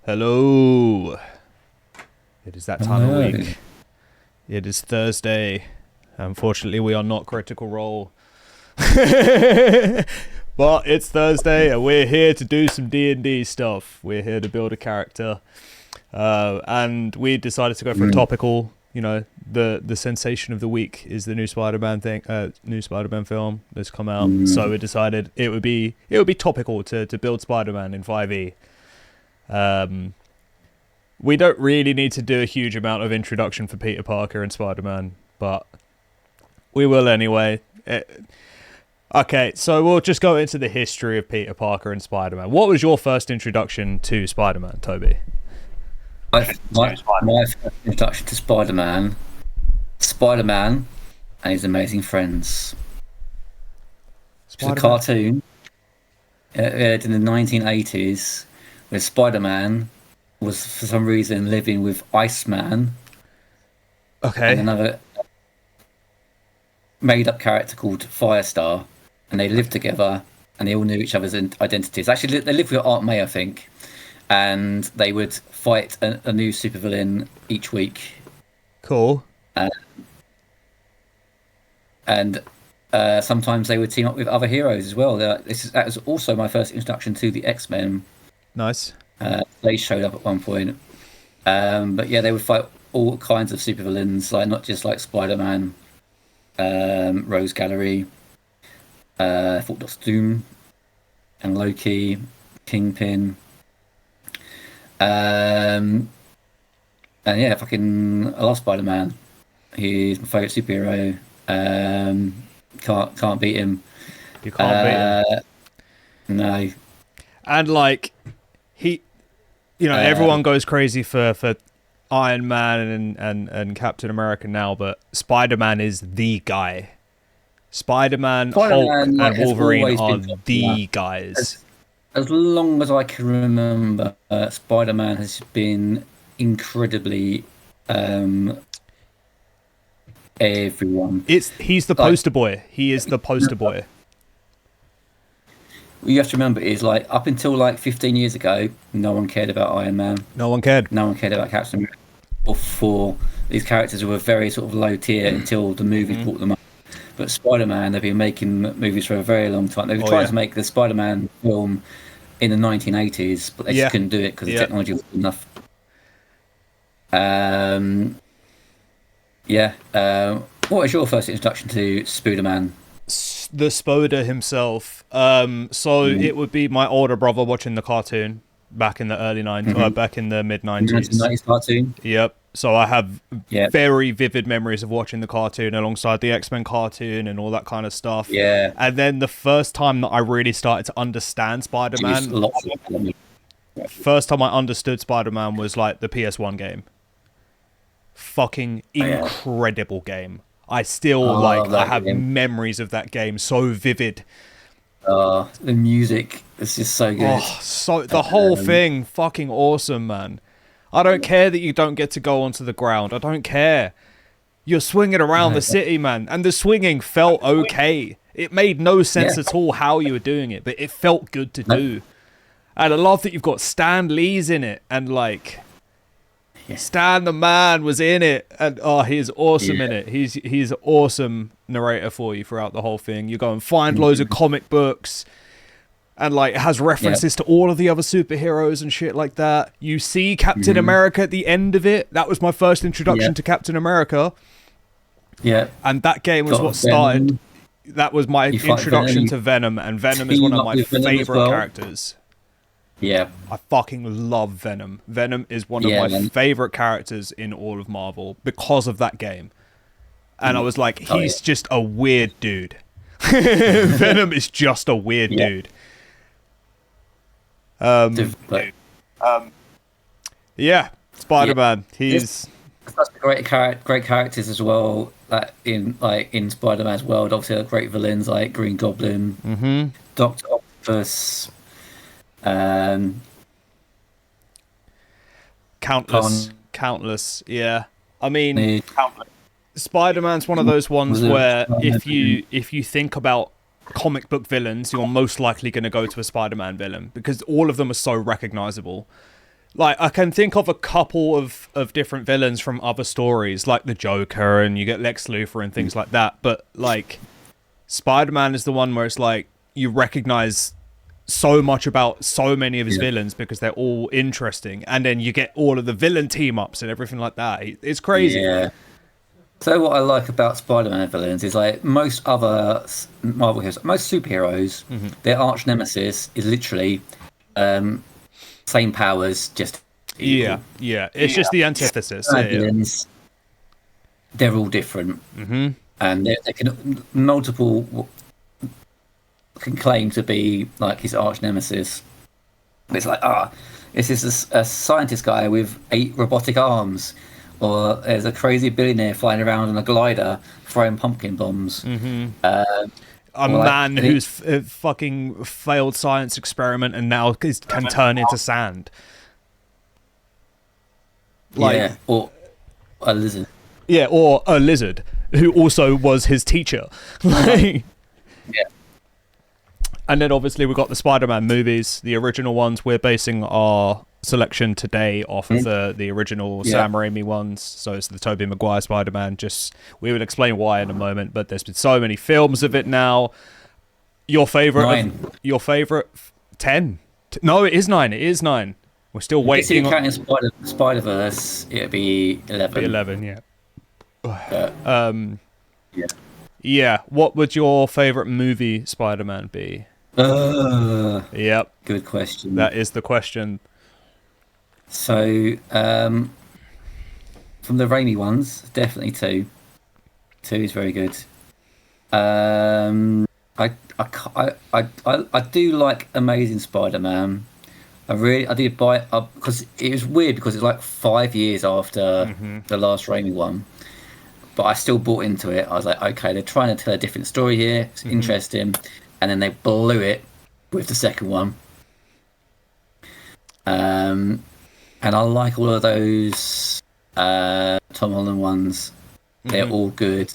Hello. It is that time of Hello. week. It is Thursday. Unfortunately, we are not Critical Role. But it's Thursday, and we're here to do some D&D stuff. We're here to build a character. And we decided to go for a topical. You know, the sensation of the week is the new Spider-Man new Spider-Man film that's come out. So we decided it would be topical to build Spider-Man in 5e. We don't really need to do a huge amount of introduction for Peter Parker and Spider-Man, but we will anyway. Okay, so we'll just go into the history of Peter Parker and Spider-Man. What was your first introduction to Spider-Man, Toby? My first introduction to Spider-Man and his amazing friends. It's a cartoon aired in the 1980s where Spider-Man was for some reason living with Iceman. Okay. And another made-up character called Firestar, and they lived together and they all knew each other's identities. Actually, they lived with Aunt May, I think, and they would fight a new supervillain each week. Cool. And sometimes they would team up with other heroes as well. That was also my first introduction to the X-Men. Nice. They showed up at one point. But yeah, they would fight all kinds of supervillains, like not just like Spider-Man, Rose Gallery, Fort Dr. Doom, and Loki, Kingpin. And yeah, I love Spider-Man. He's my favourite superhero. Can't beat him. You can't beat him. No. And like everyone goes crazy for Iron Man and Captain America now, but Spider-Man is the guy. Spider-Man, Hulk, and Wolverine are the guys. As long as I can remember, Spider-Man has been incredibly everyone. He's the poster boy. He is the poster boy. What you have to remember is, like, up until like 15 years ago, no one cared about Iron Man. No one cared. No one cared about Captain America or Thor. These characters were very sort of low tier until the movies brought them up. But Spider-Man, they've been making movies for a very long time. They were trying to make the Spider-Man film in the 1980s, but they just couldn't do it because the technology wasn't enough. What was your first introduction to Spider-Man? The Spoder himself. It would be my older brother watching the cartoon back in the early 90s, back in the mid 90s. 90s cartoon. Yep. So I have very vivid memories of watching the cartoon alongside the X-Men cartoon and all that kind of stuff. Yeah. And then the first time that I really started to understand Spider-Man, first time I understood Spider-Man was like the PS1 game. Fucking incredible game. I still I have memories of that game so vivid. The music is just so good. The whole thing fucking awesome, man. I don't care that you don't get to go onto the ground. I don't care. You're swinging around the city, man. And the swinging felt okay. It made no sense at all how you were doing it, but it felt good to do. And I love that you've got Stan Lee's in it. And like, Stan the man was in it. And he's awesome in it. He's an awesome narrator for you throughout the whole thing. You go and find loads of comic books. And like it has references to all of the other superheroes and shit like that. You see Captain America at the end of it. That was my first introduction to Captain America. Yeah. And that game was what started. Venom. That was my introduction to Venom. And Venom is one of my favorite characters. Yeah. I fucking love Venom. Venom is one of my favorite characters in all of Marvel because of that game. And I was like, he's just a weird dude. Venom is just a weird dude. Spider-Man. He's such great characters as well. That in Spider-Man's world, obviously, great villains like Green Goblin, Doctor Octopus, countless. Yeah, I mean, Spider-Man's one of those ones where if you think about comic book villains, you're most likely going to go to a Spider-Man villain because all of them are so recognizable. Like, I can think of a couple of different villains from other stories, like the Joker, and you get Lex Luthor and things like that. But, like, Spider-Man is the one where it's like, you recognize so much about so many of his villains because they're all interesting. And then you get all of the villain team-ups and everything like that. It's crazy. Yeah. So what I like about Spider-Man villains is like most other Marvel heroes, most superheroes, their arch nemesis is literally same powers, just evil. Yeah. It's just the antithesis. Villains, they're all different, and they can multiple can claim to be like his arch nemesis. It's like this is a scientist guy with 8 robotic arms. Or there's a crazy billionaire flying around on a glider throwing pumpkin bombs. A man who's fucking failed science experiment and now can turn into sand. Like, or a lizard. Yeah, or a lizard who also was his teacher. Like, and then obviously we've got the Spider-Man movies, the original ones. We're basing our selection today off of the original Sam Raimi ones. So it's the Tobey Maguire Spider-Man. We will explain why in a moment, but there's been so many films of it now. Your favorite? 9. Your favorite? 10? No, it is 9. It is 9. We're still waiting. If you're counting Spider-Verse, it'd be 11. 11, yeah. Yeah. What would your favorite movie Spider-Man be? Yep. Good question. That is the question. So, from the Raimi ones, definitely 2. 2 is very good. I do like Amazing Spider-Man. I did buy it up because it was weird because it's like 5 years after the last Raimi one, but I still bought into it. I was like, okay, they're trying to tell a different story here. It's interesting, and then they blew it with the second one. And I like all of those Tom Holland ones. They're all good.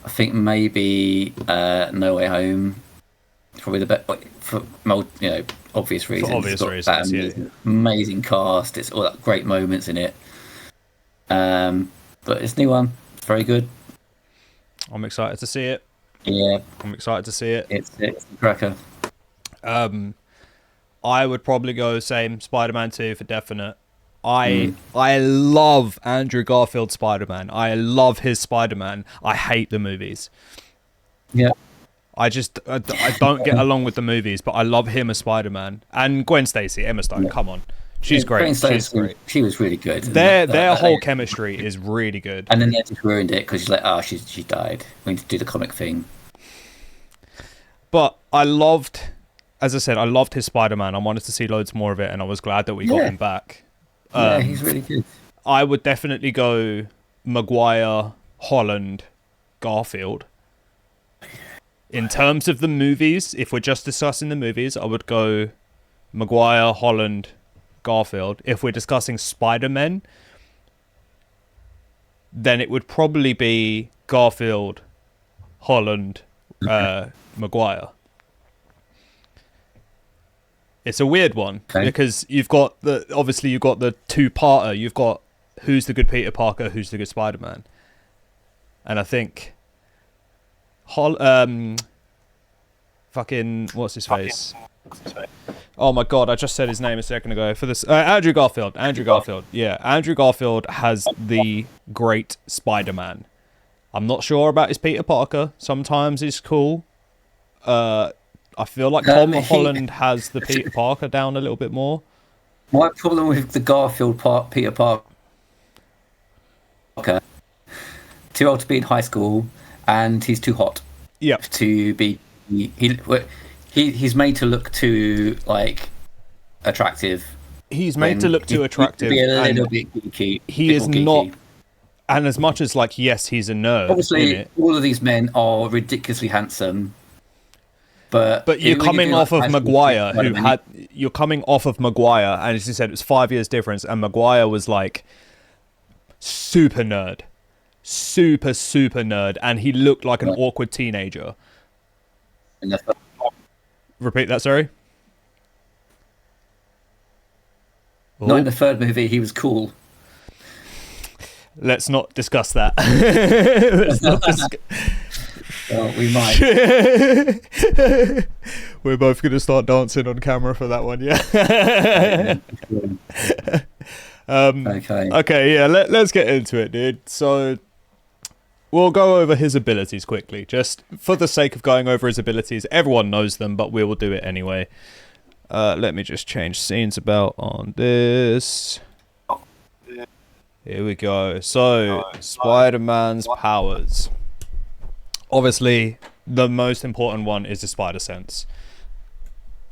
I think maybe No Way Home, probably the best for obvious reasons. For obvious reasons, amazing cast. It's all that great moments in it. But this new one, very good. I'm excited to see it. Yeah, I'm excited to see it. It's a cracker. I would probably go same Spider-Man 2 for definite. I love Andrew Garfield Spider-Man. I love his Spider-Man. I hate the movies. Yeah. I don't get along with the movies, but I love him as Spider-Man. And Gwen Stacy, Emma Stone, come on. She's great. She's great. She was really good. Their whole chemistry is really good. And then they just ruined it because she's like, she died. We need to do the comic thing. But as I said, I loved his Spider-Man. I wanted to see loads more of it, and I was glad that we got him back. Yeah, he's really good. I would definitely go Maguire, Holland, Garfield. In terms of the movies, if we're just discussing the movies, I would go Maguire, Holland, Garfield. If we're discussing Spider-Man, then it would probably be Garfield, Holland, Maguire. It's a weird one because you've got the two-parter. You've got who's the good Peter Parker, who's the good Spider-Man, and I think fucking what's his face? Oh my god, I just said his name a second ago. For this, Andrew Garfield. Yeah, Andrew Garfield has the great Spider-Man. I'm not sure about his Peter Parker. Sometimes he's cool. I feel like Tom Holland has the Peter Parker down a little bit more. My problem with the Garfield Peter Parker, too old to be in high school, and he's too hot. Yeah. To be he's made to look too like attractive. He's made to look too attractive. Be a little bit geeky. He is not. And as much as like, yes, he's a nerd. Obviously, all of these men are ridiculously handsome. But you're coming off of Maguire, you're coming off of Maguire, and as you said, it was 5 years difference, and Maguire was like super nerd, super nerd, and he looked like an awkward teenager. Repeat that, sorry. Not in Oh, the third movie, he was cool. let's not discuss that. Let's not discuss. Well, we might. We're both going to start dancing on camera for that one, yeah. Okay. Okay, yeah, let's get into it, dude. So, we'll go over his abilities quickly, just for the sake of going over his abilities. Everyone knows them, but we will do it anyway. Let me just change scenes about on this. Here we go. So, Spider-Man's powers. Obviously, the most important one is the spider sense.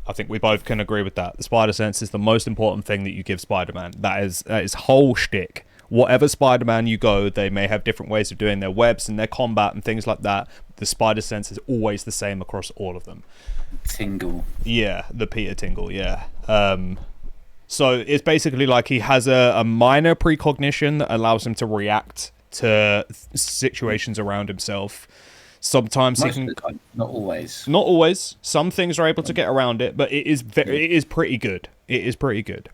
I think we both can agree with that. The spider sense is the most important thing that you give Spider-Man. That is whole shtick. Whatever Spider-Man you go, they may have different ways of doing their webs and their combat and things like that. The spider sense is always the same across all of them. Tingle. Yeah, the Peter Tingle, yeah. So it's basically like he has a minor precognition that allows him to react to situations around himself. Sometimes Most he can... of the time, not always. Not always. Some things are able to get around it, but it is pretty good. It is pretty good.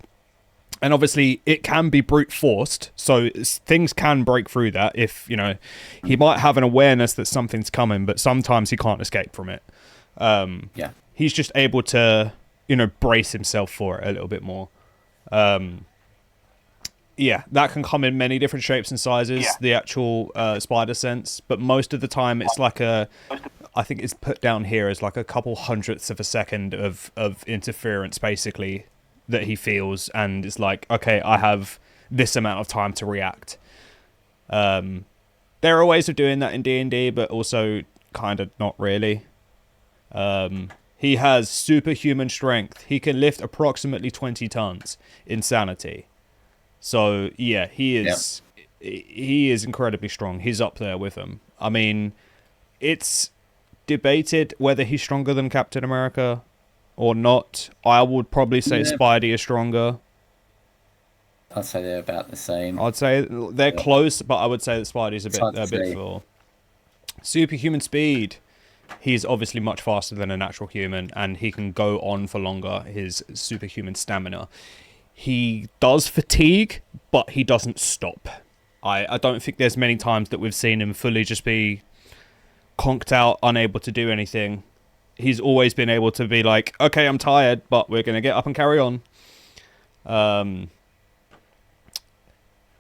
And obviously, it can be brute forced, so things can break through that if, he might have an awareness that something's coming, but sometimes he can't escape from it. Yeah. He's just able to, brace himself for it a little bit more. Yeah, that can come in many different shapes and sizes, the actual spider sense, but most of the time it's like I think it's put down here as like a couple hundredths of a second of interference, basically, that he feels, and it's like, okay, I have this amount of time to react. There are ways of doing that in D&D, but also kind of not really. He has superhuman strength. He can lift approximately 20 tons. Insanity. So, yeah, he is incredibly strong. He's up there with them. I mean, it's debated whether he's stronger than Captain America or not. I would probably say Spidey is stronger. I'd say they're about the same. I'd say they're close, but I would say that Spidey's a bit for superhuman speed. He's obviously much faster than a natural human, and he can go on for longer. His superhuman stamina. He does fatigue, but he doesn't stop. I don't think there's many times that we've seen him fully just be conked out, unable to do anything. He's always been able to be like, okay, I'm tired, but we're going to get up and carry on.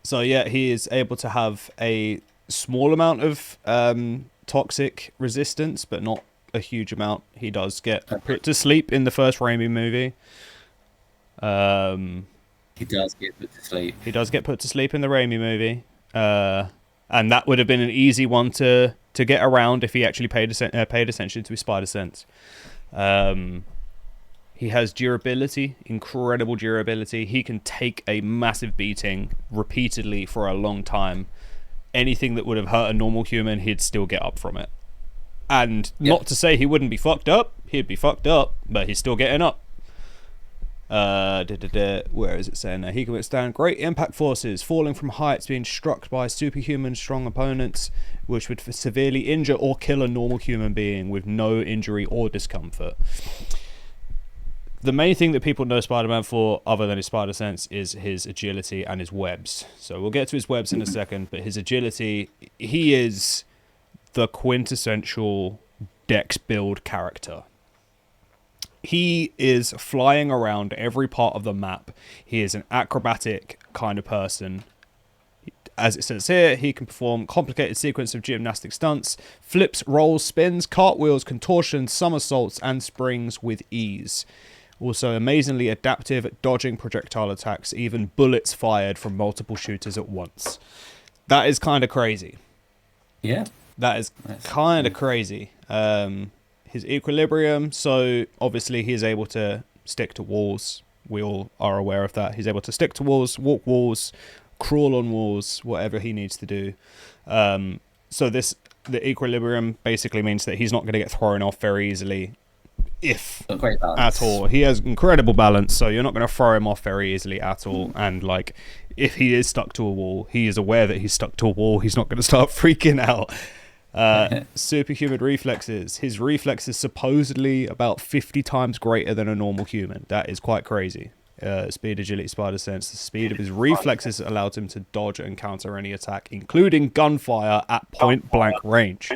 So yeah, he is able to have a small amount of toxic resistance, but not a huge amount. He does get put to sleep in the first Raimi movie. He does get put to sleep. He does get put to sleep in the Raimi movie. And that would have been an easy one to get around if he actually paid attention to his spider sense. He has durability, incredible durability. He can take a massive beating repeatedly for a long time. Anything that would have hurt a normal human, he'd still get up from it. And not to say he wouldn't be fucked up. He'd be fucked up, but he's still getting up. Where is it saying there? He can withstand great impact forces, falling from heights, being struck by superhuman strong opponents, which would severely injure or kill a normal human being with no injury or discomfort. The main thing that people know Spider-Man for, other than his spider sense, is his agility and his webs. So we'll get to his webs in a second, but his agility, he is the quintessential Dex build character. He is flying around every part of the map. He is an acrobatic kind of person. As it says here, he can perform complicated sequence of gymnastic stunts, flips, rolls, spins, cartwheels, contortions, somersaults, and springs with ease. Also amazingly adaptive at dodging projectile attacks, even bullets fired from multiple shooters at once. That is kind of crazy. Yeah. That is kind of crazy. His equilibrium, so obviously he is able to stick to walls. We all are aware of that. He's able to stick to walls, walk walls, crawl on walls, whatever he needs to do. So the equilibrium basically means that he's not going to get thrown off very easily, if at all. He has incredible balance, so you're not going to throw him off very easily at all. And like, if he is stuck to a wall, he is aware that he's stuck to a wall. He's not going to start freaking out. Superhuman reflexes. His reflex is supposedly about 50 times greater than a normal human. That is quite crazy. Speed, agility, spider sense. The speed of his reflexes allowed him to dodge and counter any attack, including gunfire at point blank range.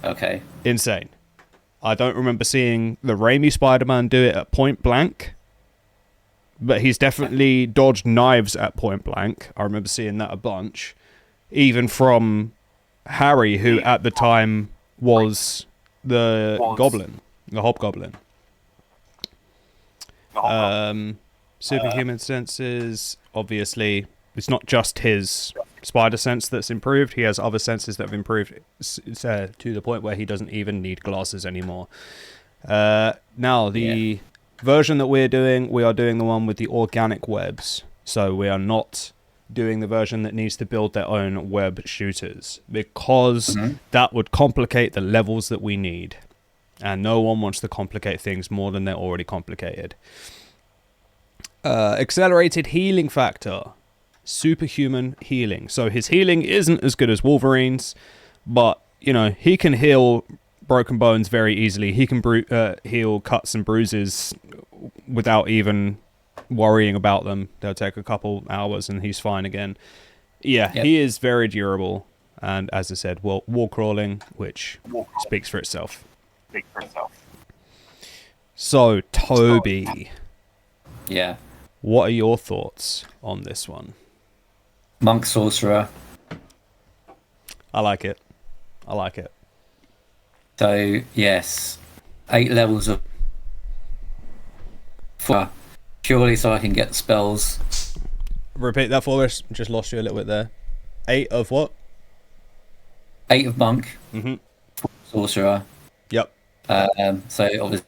Okay. Insane. I don't remember seeing the Raimi Spider-Man do it at point blank, but he's definitely dodged knives at point blank. I remember seeing that a bunch. Even from Harry, who at the time was the goblin, the hobgoblin. Superhuman senses, obviously, it's not just his spider sense that's improved. He has other senses that have improved to the point where he doesn't even need glasses anymore. Now, the version that we are doing the one with the organic webs. So we are not doing the version that needs to build their own web shooters, because that would complicate the levels that we need. And no one wants to complicate things more than they're already complicated. Accelerated healing factor. Superhuman healing. So his healing isn't as good as Wolverine's, but, you know, he can heal broken bones very easily. He can heal cuts and bruises without even worrying about them. They'll take a couple hours and he's fine again. Yeah, he is very durable. And as I said, wall crawling, which speaks for itself. So, Toby. Yeah. What are your thoughts on this one? Monk Sorcerer. I like it. So, yes. 8 levels of... purely so I can get spells. Repeat that for us. Just lost you a little bit there. 8 of what? 8 of Monk. Mm-hmm. Sorcerer. Yep. So, obviously...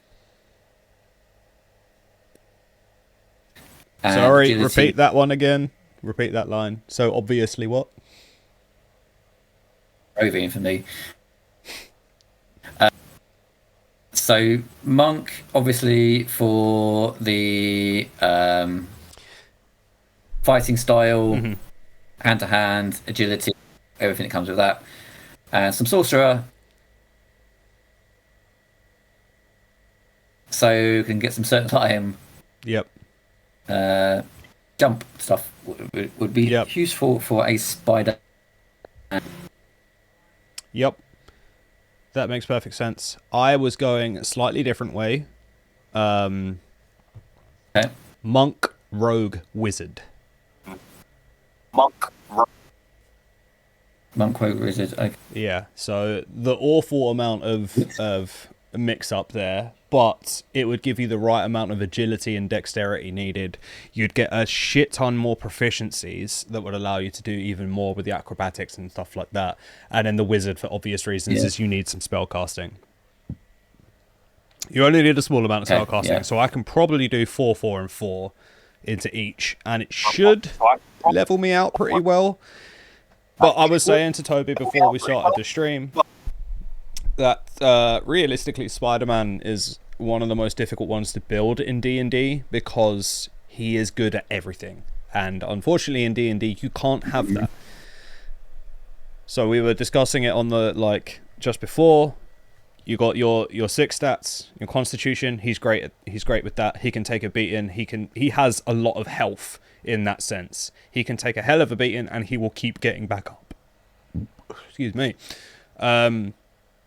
Sorry, agility. repeat that one again. Repeat that line. So, obviously what? Roving for me. So, Monk, obviously, for the fighting style, hand-to-hand, agility, everything that comes with that. And some Sorcerer. So, can get some certain time. Yep. Jump stuff would be useful for a spider. Yep. That makes perfect sense. I was going a slightly different way. Okay. Monk, rogue, wizard. Monk, rogue, wizard. Okay. Yeah, so the awful amount of mix-up there, but it would give you the right amount of agility and dexterity needed. You'd get a shit ton more proficiencies that would allow you to do even more with the acrobatics and stuff like that. And then the wizard, for obvious reasons, is you need some spell casting. You only need a small amount of spell casting, so I can probably do 4, 4, and 4 into each, and it should level me out pretty well. But I was saying to Toby before we started the stream that realistically Spider-Man is one of the most difficult ones to build in D&D because he is good at everything, and unfortunately in D&D you can't have that. So we were discussing it on the just before. You got your 6 stats, your constitution. He's great with that. He can take a beating. He has a lot of health in that sense. He can take a hell of a beating and he will keep getting back up. Excuse me.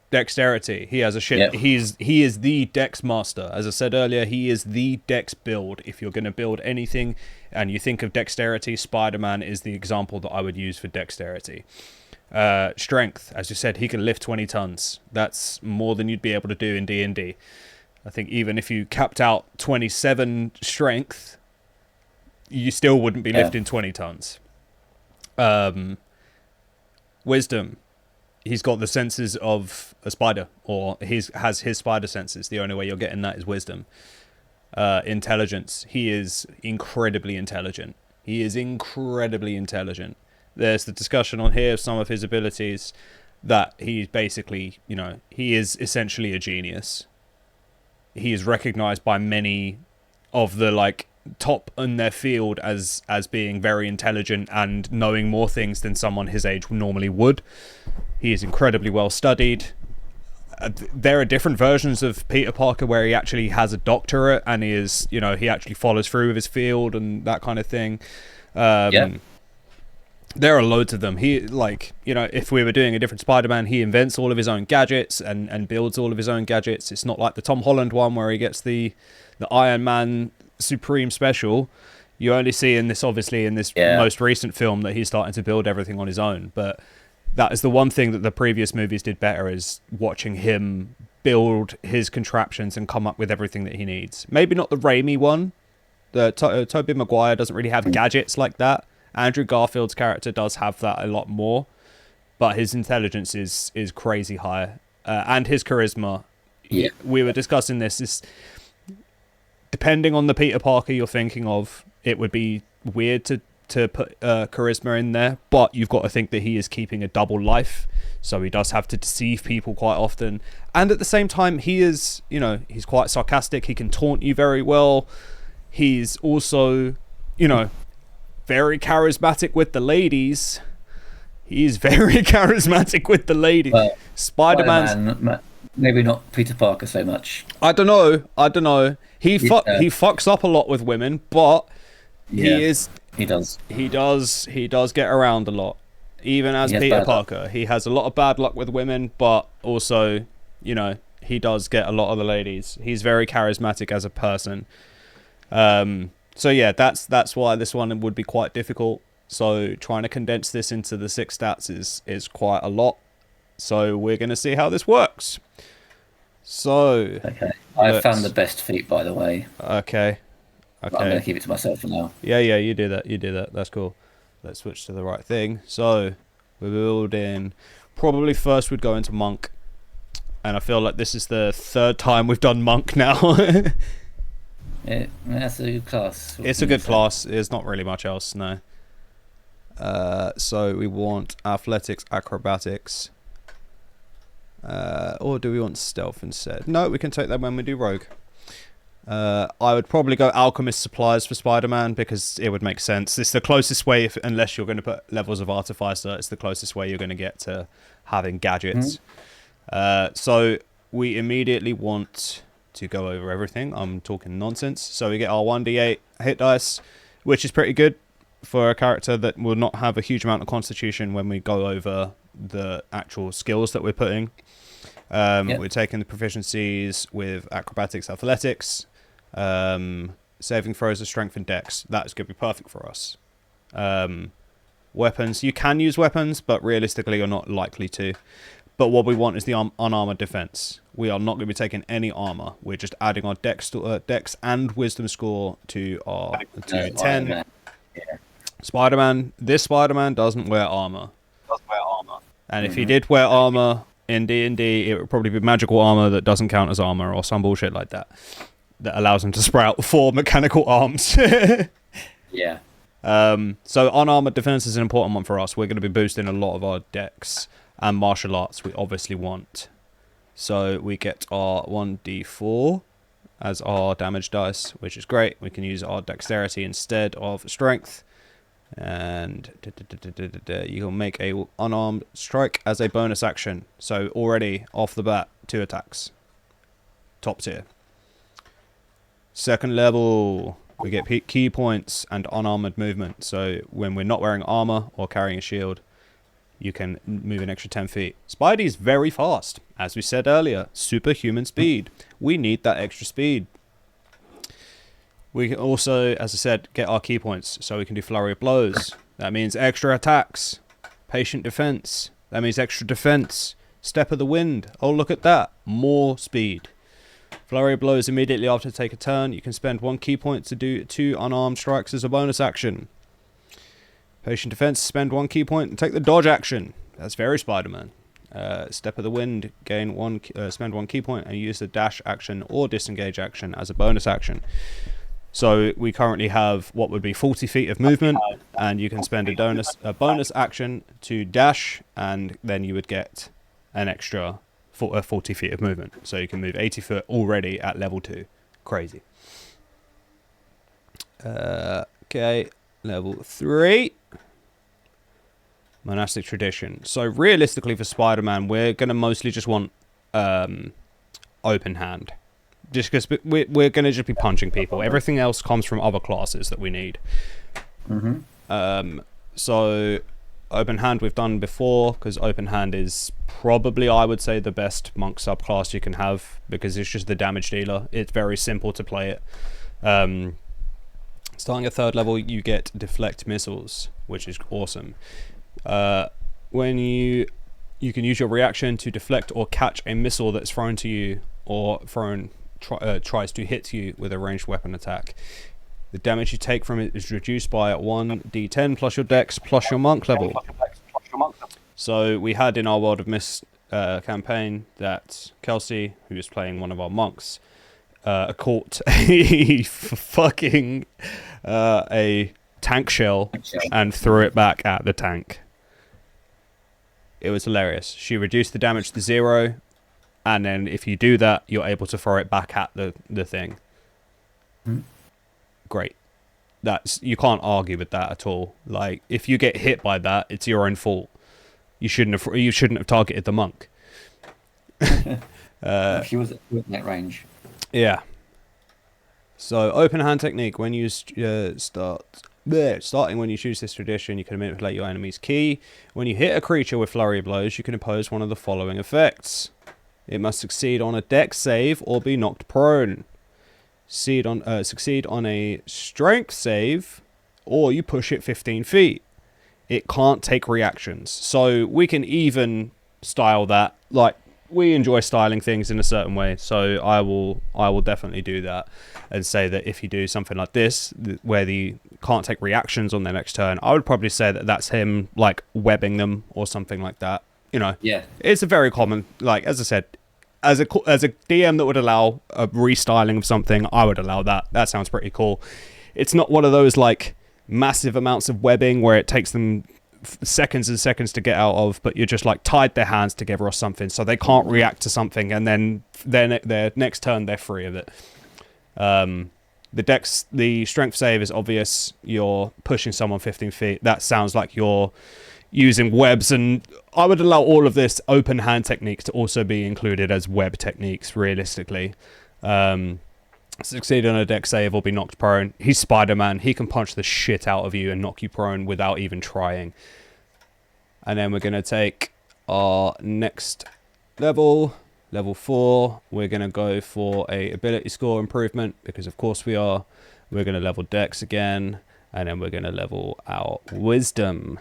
Dexterity. He has a shit. Yep. He is the dex master. As I said earlier, he is the dex build. If you're going to build anything and you think of dexterity, Spider-Man is the example that I would use for dexterity. Strength, as you said, he can lift 20 tons. That's more than you'd be able to do in D&D. I think even if you capped out 27 strength, you still wouldn't be lifting 20 tons. Wisdom. He's got the senses of a spider, or has his spider senses. The only way you're getting that is wisdom. Intelligence. He is incredibly intelligent. There's the discussion on here of some of his abilities that he's basically, he is essentially a genius. He is recognized by many of the top in their field as being very intelligent and knowing more things than someone his age normally would. He is incredibly well studied. there are different versions of Peter Parker where he actually has a doctorate and he is, he actually follows through with his field and that kind of thing. There are loads of them. He, if we were doing a different Spider-Man, he invents all of his own gadgets and builds all of his own gadgets. It's not like the Tom Holland one where he gets the Iron Man Supreme Special. You only see in this most recent film that he's starting to build everything on his own. But that is the one thing that the previous movies did better, is watching him build his contraptions and come up with everything that he needs. Maybe not the Raimi one. The Tobey Maguire doesn't really have gadgets like that. Andrew Garfield's character does have that a lot more, but his intelligence is crazy high, and his charisma. Yeah. We were discussing this. Is depending on the Peter Parker you're thinking of, it would be weird to put charisma in there, but you've got to think that he is keeping a double life, so he does have to deceive people quite often, and at the same time he is, he's quite sarcastic. He can taunt you very well. He's also, very charismatic with the ladies. He's very charismatic with the ladies. Well, Spider-Man, maybe not Peter Parker so much. I don't know. He fucks up a lot with women, but he does get around a lot. Even as Peter Parker, he has a lot of bad luck with women, but also, he does get a lot of the ladies. He's very charismatic as a person. So yeah, that's why this one would be quite difficult. So trying to condense this into the 6 stats is quite a lot. So we're going to see how this works. So okay, I found the best feat, by the way. Okay. I'm going to keep it to myself for now. Yeah, you do that. That's cool. Let's switch to the right thing. So we're building. Probably first we'd go into Monk, and I feel like this is the 3rd time we've done Monk now. That's a good class. It's a good class. There's not really much else, no. So we want athletics, acrobatics, or do we want stealth instead? No, we can take that when we do rogue. I would probably go alchemist supplies for Spider-Man because it would make sense. It's the closest way, unless you're going to put levels of artificer, it's the closest way you're going to get to having gadgets. So we immediately want to go over everything. I'm talking nonsense. So we get our 1d8 hit dice, which is pretty good for a character that will not have a huge amount of constitution when we go over the actual skills that we're putting. We're taking the proficiencies with acrobatics, athletics, saving throws of strength and dex. That's going to be perfect for us. Weapons. You can use weapons, but realistically you're not likely to. But what we want is the unarmored defense. We are not going to be taking any armor. We're just adding our dex and wisdom score to our 10. Spider-Man. This Spider-Man doesn't wear armor. And if he did wear armor in D&D, it would probably be magical armor that doesn't count as armor or some bullshit like that allows him to sprout 4 mechanical arms. Yeah. So unarmored defense is an important one for us. We're going to be boosting a lot of our dex and martial arts we obviously want. So we get our 1d4 as our damage dice, which is great. We can use our dexterity instead of strength. And you can make a unarmed strike as a bonus action. So already off the bat, 2 attacks. Top tier. Second level, we get key points and unarmored movement. So when we're not wearing armor or carrying a shield, you can move an extra 10 feet. Spidey's very fast. As we said earlier, superhuman speed. We need that extra speed. We can also, as I said, get our key points. So we can do flurry of blows. That means extra attacks. Patient defense. That means extra defense. Step of the wind. Oh, look at that. More speed. Flurry of blows immediately after take a turn. You can spend 1 key point to do 2 unarmed strikes as a bonus action. Patient defense, spend 1 key point and take the dodge action. That's very Spider-Man. Step of the wind, spend 1 key point and use the dash action or disengage action as a bonus action. So we currently have what would be 40 feet of movement, and you can spend a bonus action to dash, and then you would get an extra 40 feet of movement. So you can move 80 foot already at level 2. Crazy. Okay, level 3. Monastic tradition. So realistically for Spider-Man, we're going to mostly just want open hand. Just because we're going to just be punching people. Everything else comes from other classes that we need. So open hand we've done before, because open hand is probably, I would say, the best monk subclass you can have, because it's just the damage dealer. It's very simple to play it. Starting at 3rd level, you get deflect missiles, which is awesome. When you can use your reaction to deflect or catch a missile that's thrown to you or tries to hit you with a ranged weapon attack. The damage you take from it is reduced by 1d10 plus your dex plus your monk level. So we had in our World of Mist campaign that Kelsey, who was playing one of our monks, caught a fucking a tank shell and threw it back at the tank. It was hilarious. She reduced the damage to 0, and then if you do that, you're able to throw it back at the thing. Great. You can't argue with that at all. Like, if you get hit by that, it's your own fault. You shouldn't have targeted the monk. She was in that range. Yeah. So open hand technique. When you starting when you choose this tradition, you can manipulate your enemy's ki. When you hit a creature with flurry blows, you can impose one of the following effects. It must succeed on a dex save or be knocked prone. Succeed on a strength save, or you push it 15 feet. It can't take reactions. So we can even style that. Like, we enjoy styling things in a certain way. So I will definitely do that and say that if you do something like this, where the can't take reactions on their next turn, I would probably say that that's him, like, webbing them or something like that. You know, yeah, it's a very common, like, as I said, as a DM that would allow a restyling of something, I would allow that. That sounds pretty cool. It's not one of those, like, massive amounts of webbing where it takes them seconds and seconds to get out of, but you're just, like, tied their hands together or something so they can't react to something, and then their next turn they're free of it. The strength save is obvious. You're pushing someone 15 feet. That sounds like you're using webs, and I would allow all of this open hand techniques to also be included as web techniques, realistically. Succeed on a dex save or be knocked prone. He's Spider-Man. He can punch the shit out of you and knock you prone without even trying. And then we're going to take our next level, level 4. We're going to go for a ability score improvement, because of course we are. We're going to level dex again, and then we're going to level our wisdom.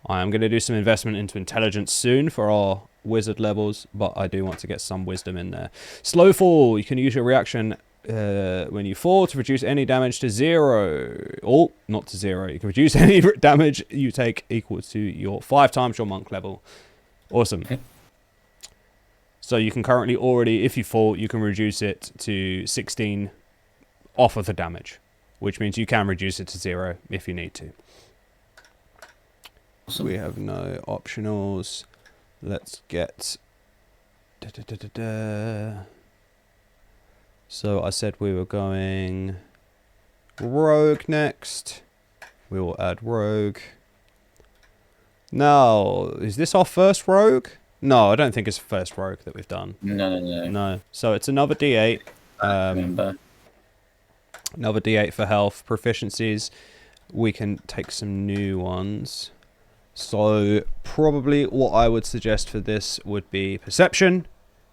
I am going to do some investment into intelligence soon for our wizard levels, but I do want to get some wisdom in there. Slow fall. You can use your reaction when you fall to reduce any damage to 0. Or not to 0. You can reduce any damage you take equal to your 5 times your monk level. Awesome. Okay. So you can currently already, if you fall, you can reduce it to 16 off of the damage, which means you can reduce it to 0 if you need to. So we have no optionals. Let's get... So I said we were going rogue next. We will add rogue. Now, is this our first rogue? No, I don't think it's the first rogue that we've done. No. So it's another D8. Remember. Another D8 for health. Proficiencies. We can take some new ones. So probably what I would suggest for this would be perception,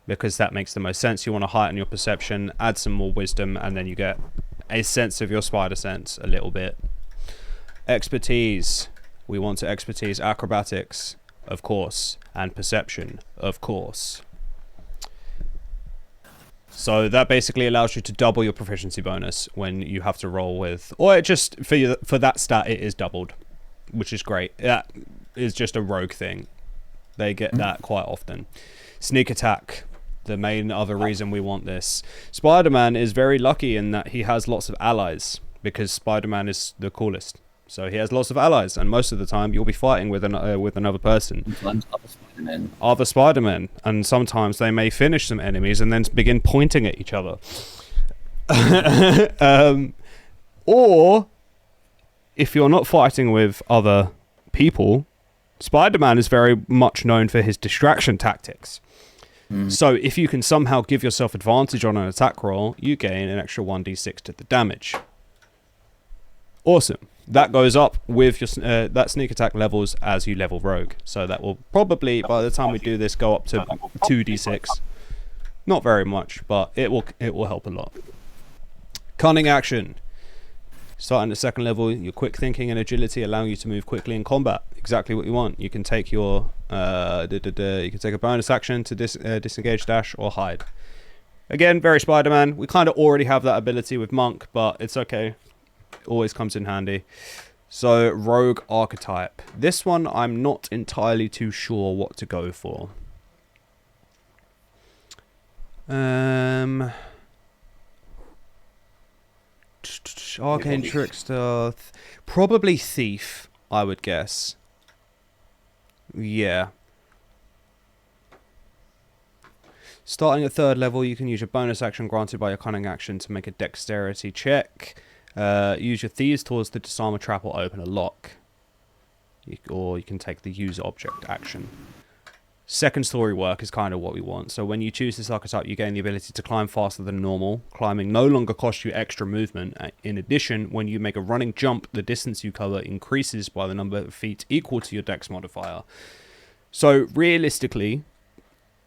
because that makes the most sense. You want to heighten your perception, add some more wisdom, and then you get a sense of your spider sense a little bit. Expertise. We want to expertise acrobatics, of course, and perception, of course. So that basically allows you to double your proficiency bonus when you have to roll with, or it just for that stat it is doubled, which is great. That is just a rogue thing. They get that quite often. Sneak attack, the main other reason we want this. Spider-Man is very lucky in that he has lots of allies, because Spider-Man is the coolest. So he has lots of allies, and most of the time you'll be fighting with another person. Other Spider-Men. And sometimes they may finish some enemies and then begin pointing at each other. Or, if you're not fighting with other people, Spider-Man is very much known for his distraction tactics. So if you can somehow give yourself advantage on an attack roll, you gain an extra 1d6 to the damage. Awesome. That goes up with your that sneak attack levels as you level rogue. So that will probably, by the time we do this, go up to 2d6. Not very much, but it will help a lot. Cunning action. Starting at second level, your quick thinking and agility allow you to move quickly in combat. Exactly what you want. You can take your you can take a bonus action to disengage, dash, or hide. Again, very Spider-Man. We kind of already have that ability with Monk, but it's okay. Always comes in handy. So, rogue archetype. This one, I'm not entirely too sure what to go for. Arcane Trickster. Probably Thief, I would guess. Yeah. Starting at third level, you can use your bonus action granted by your cunning action to make a dexterity check. Use your Thieves' Tools to disarm a trap or open a lock. Or you can take the use object action. Second story work is kind of what we want. So when you choose this archetype, you gain the ability to climb faster than normal. Climbing no longer costs you extra movement. In addition, when you make a running jump, the distance you cover increases by the number of feet equal to your dex modifier. So realistically,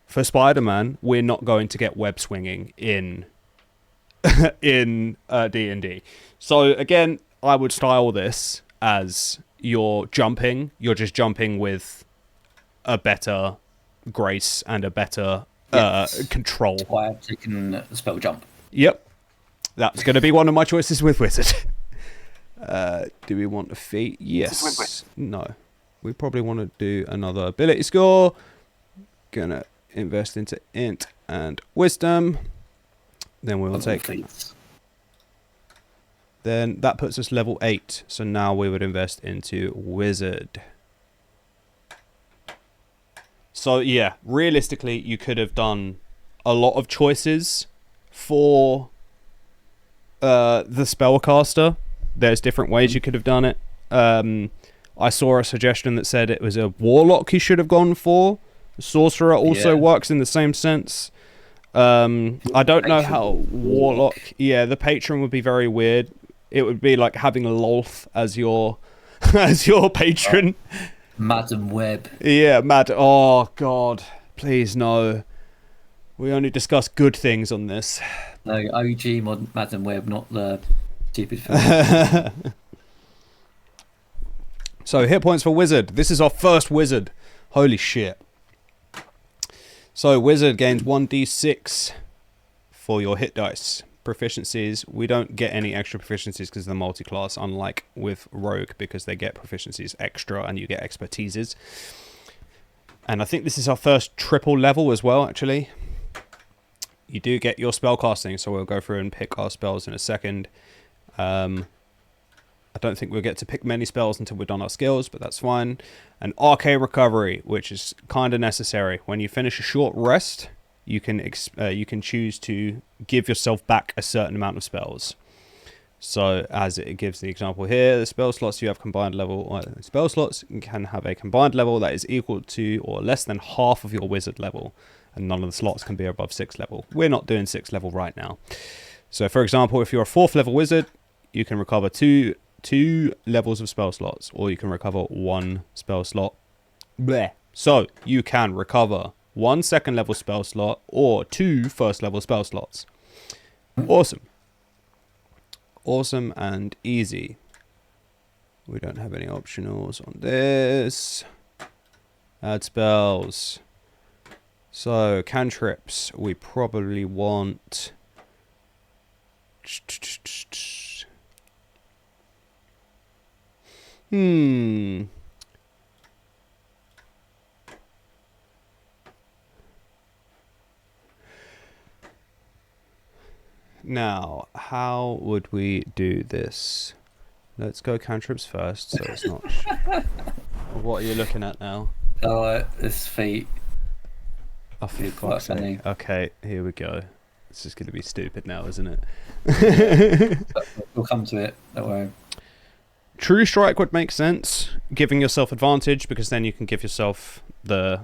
for Spider-Man, we're not going to get web swinging in D&D. So again, I would style this as you're just jumping with a better grace and a better control. That's why I've taken spell jump. Yep. That's going to be one of my choices with Wizard. Do we want a feat? Yes. No. We probably want to do another ability score. Gonna invest into int and wisdom. Then we'll take... Feats. Then that puts us level 8. So now we would invest into wizard. So yeah, realistically, you could have done a lot of choices for the spellcaster. There's different ways you could have done it. I saw a suggestion that said it was a warlock you should have gone for. Sorcerer also works in the same sense. I don't know how warlock... Yeah, the patron would be very weird. It would be like having Lolth as your patron. Madam Web. Yeah, oh god, please no. We only discuss good things on this. No, OG Madam Web, not the stupid film. So hit points for wizard. This is our first wizard. Holy shit. So wizard gains 1d6 for your hit dice. Proficiencies, we don't get any extra proficiencies because they're multi-class, unlike with rogue, because they get proficiencies extra and you get expertises. And I think this is our first triple level as well, actually. You do get your spell casting, so we'll go through and pick our spells in a second. I don't think we'll get to pick many spells until we've done our skills, but that's fine. An arcane recovery, which is kind of necessary. When you finish a short rest, you can choose to give yourself back a certain amount of spells. So as it gives the example here, the spell slots you have combined level, spell slots can have a combined level that is equal to or less than half of your wizard level, and none of the slots can be above 6th level. We're not doing 6th level right now. So for example, if you're a 4th level wizard, you can recover two levels of spell slots, or you can recover 1 spell slot. Bleh. So you can recover 1 second level spell slot or 2 first level spell slots. Awesome. Awesome and easy. We don't have any optionals on this. Add spells. So cantrips, we probably want... Now, how would we do this? Let's go cantrips first, so it's not... What are you looking at now? Oh, this feat. Oh, for fuck's sake. Okay, here we go. This is going to be stupid now, isn't it? We'll come to it, don't worry. True Strike would make sense, giving yourself advantage, because then you can give yourself the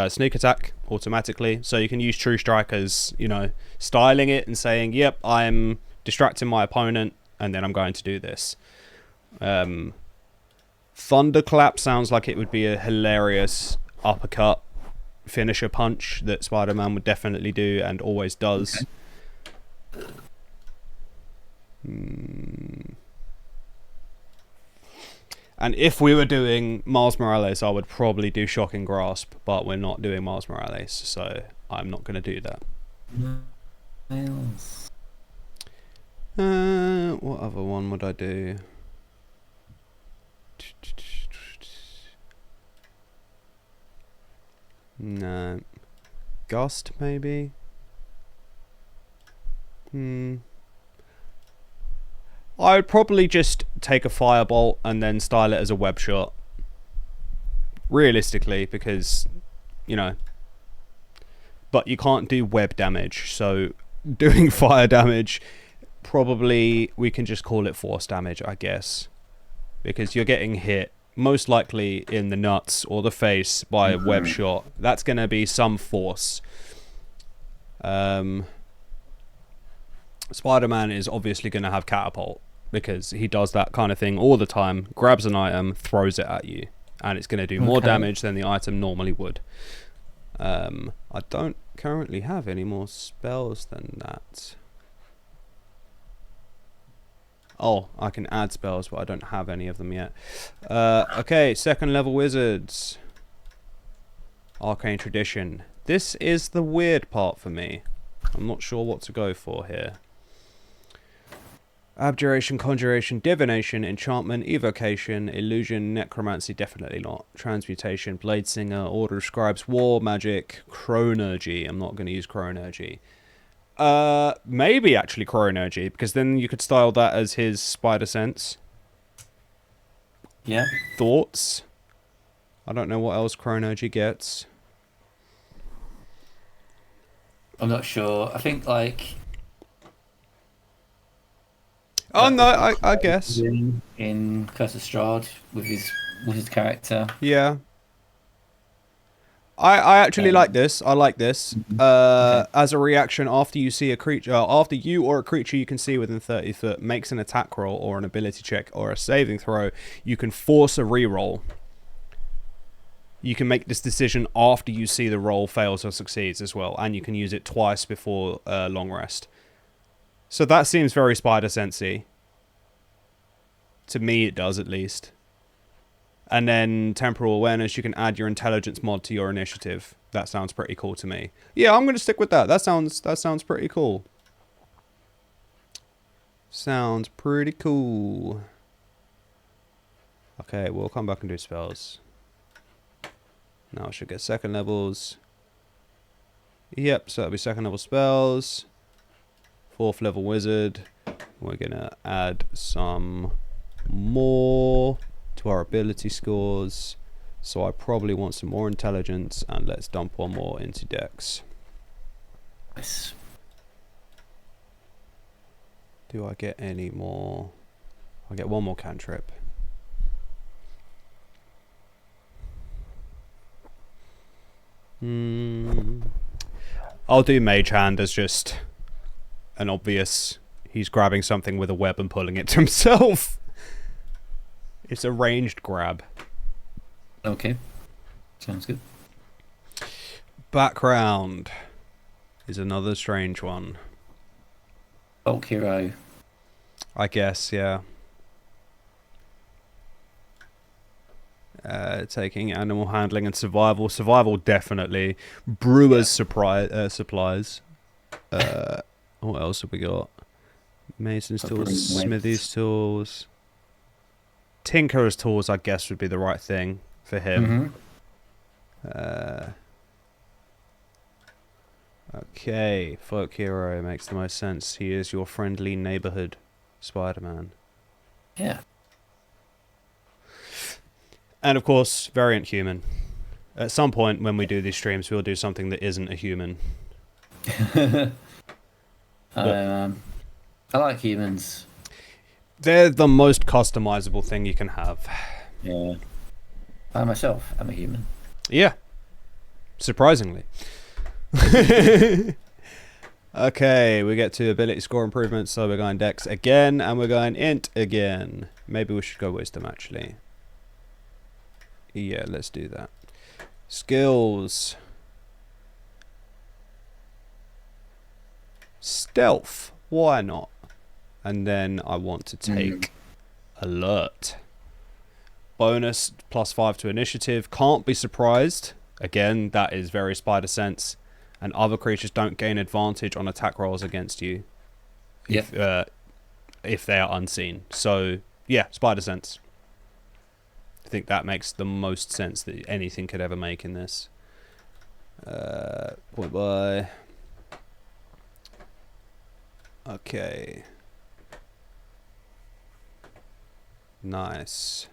sneak attack automatically. So you can use True Strike as, styling it and saying, yep, I'm distracting my opponent, and then I'm going to do this. Thunderclap sounds like it would be a hilarious uppercut finisher punch that Spider-Man would definitely do and always does. Okay. And if we were doing Miles Morales, I would probably do Shocking Grasp, but we're not doing Miles Morales, so I'm not going to do that. Miles. What other one would I do? No. Gust, maybe? I would probably just take a firebolt and then style it as a web shot. Realistically, because, but you can't do web damage, so doing fire damage, probably we can just call it force damage, I guess. Because you're getting hit, most likely in the nuts or the face by a web shot. That's going to be some force. Spider-Man is obviously going to have catapult, because he does that kind of thing all the time, grabs an item, throws it at you, and it's going to do more damage than the item normally would. I don't currently have any more spells than that. Oh, I can add spells, but I don't have any of them yet. Okay, second level wizards. Arcane Tradition. This is the weird part for me. I'm not sure what to go for here. Abjuration, Conjuration, Divination, Enchantment, Evocation, Illusion, Necromancy, definitely not. Transmutation, Blade Singer, Order of Scribes, War, Magic, Chronergy. I'm not going to use Chronergy. Maybe actually Chronergy, because then you could style that as his Spider Sense. Yeah. Thoughts? I don't know what else Chronergy gets. I'm not sure. I think Oh no, I guess in Curse of Strahd with his character. Yeah. I actually like this. I like this. As a reaction, after you see a creature, after you or a creature you can see within 30 foot makes an attack roll or an ability check or a saving throw, you can force a reroll. You can make this decision after you see the roll fails or succeeds as well, and you can use it twice before long rest. So that seems very Spider-Sensey. To me, it does at least. And then temporal awareness, you can add your intelligence mod to your initiative. That sounds pretty cool to me. Yeah, I'm going to stick with that. That sounds pretty cool. Sounds pretty cool. Okay, we'll come back and do spells. Now I should get second levels. Yep, so that'll be second level spells. Fourth level wizard. We're going to add some more to our ability scores, so I probably want some more intelligence, and let's dump one more into Dex. Nice. Do I get any more? I get one more cantrip. I'll do Mage Hand as just an obvious, he's grabbing something with a web and pulling it to himself. It's a ranged grab. Okay. Sounds good. Background is another strange one. Bulk hero. I guess, yeah. Taking animal handling and survival. Survival, definitely. Brewer's supplies. What else have we got? Mason's tools, Smithy's tools. Tinker's tools, I guess, would be the right thing for him. Okay, folk hero makes the most sense. He is your friendly neighborhood Spider-Man. Yeah. And of course, variant human. At some point when we do these streams, we'll do something that isn't a human. I like humans. They're the most customizable thing you can have. Yeah. I myself am a human. Yeah. surprisingly. Okay, we get to ability score improvements, so we're going Dex again, and we're going Int again. Maybe we should go Wisdom, actually. Yeah, let's do that. Skills. Stealth. Why not? And then I want to take Alert. Bonus +5 to initiative. Can't be surprised. Again, that is very Spider Sense. And other creatures don't gain advantage on attack rolls against you if they are unseen. So, yeah, Spider Sense. I think that makes the most sense that anything could ever make in this. Point by. Okay. Nice.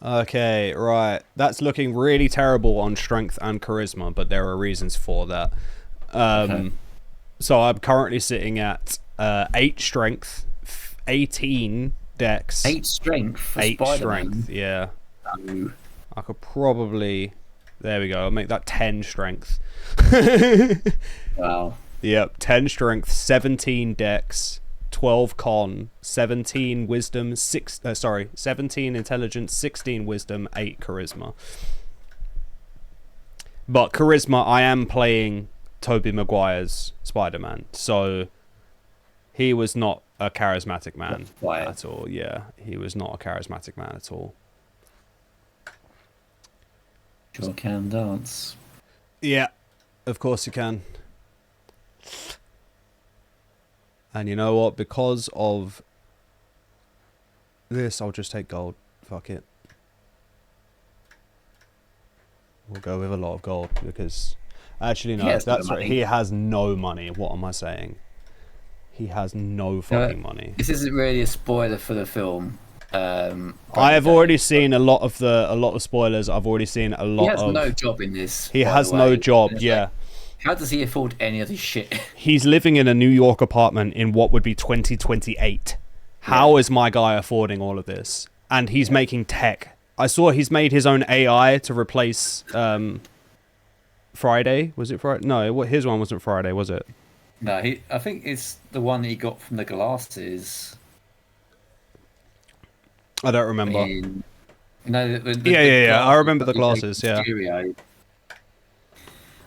Okay, right. That's looking really terrible on strength and charisma, but there are reasons for that. So I'm currently sitting at 8 strength, 18 dex. 8 strength for 8 Spider-Man. strength, yeah. Oh. I could probably... There we go. I'll make that 10 strength. Wow. Yep, 10 strength, 17 dex, 12 con, 17 wisdom, 17 intelligence, 16 wisdom, 8 charisma. But charisma, I am playing Tobey Maguire's Spider-Man, so he was not a charismatic man at all. Yeah, he was not a charismatic man at all. Sure can dance. Yeah, of course you can. And you know what? Because of this, I'll just take gold. Fuck it. We'll go with a lot of gold because... Actually, no. That's right. He has no money. What am I saying? He has no fucking money. This isn't really a spoiler for the film. I have already seen a lot of spoilers. I've already seen a lot of... He has no job in this. He has no job, yeah. How does he afford any of this shit? He's living in a New York apartment in what would be 2028. How is my guy affording all of this? And he's making tech. I saw he's made his own AI to replace Friday. Was it Friday? No, his one wasn't Friday, was it? No, I think it's the one that he got from the glasses. I don't remember. Yeah. I remember the glasses, yeah. Stereo.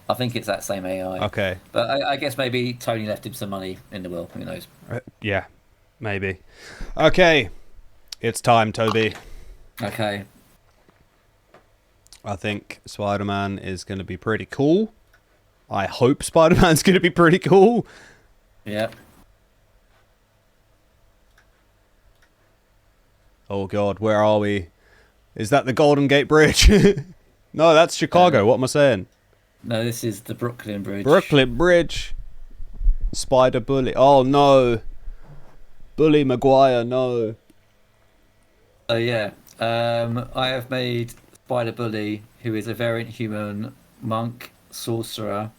I think it's that same AI. Okay. But I guess maybe Tony left him some money in the will. Who knows? Yeah, maybe. Okay. It's time, Toby. Okay. I think Spider-Man is going to be pretty cool. I hope Spider-Man's going to be pretty cool. Yep. Oh, God, where are we? Is that the Golden Gate Bridge? No, that's Chicago. What am I saying? No, this is the Brooklyn Bridge. Brooklyn Bridge. Spider Bully. Oh, no. Bully Maguire, no. Oh, yeah. I have made Spider Bully, who is a variant human monk sorcerer.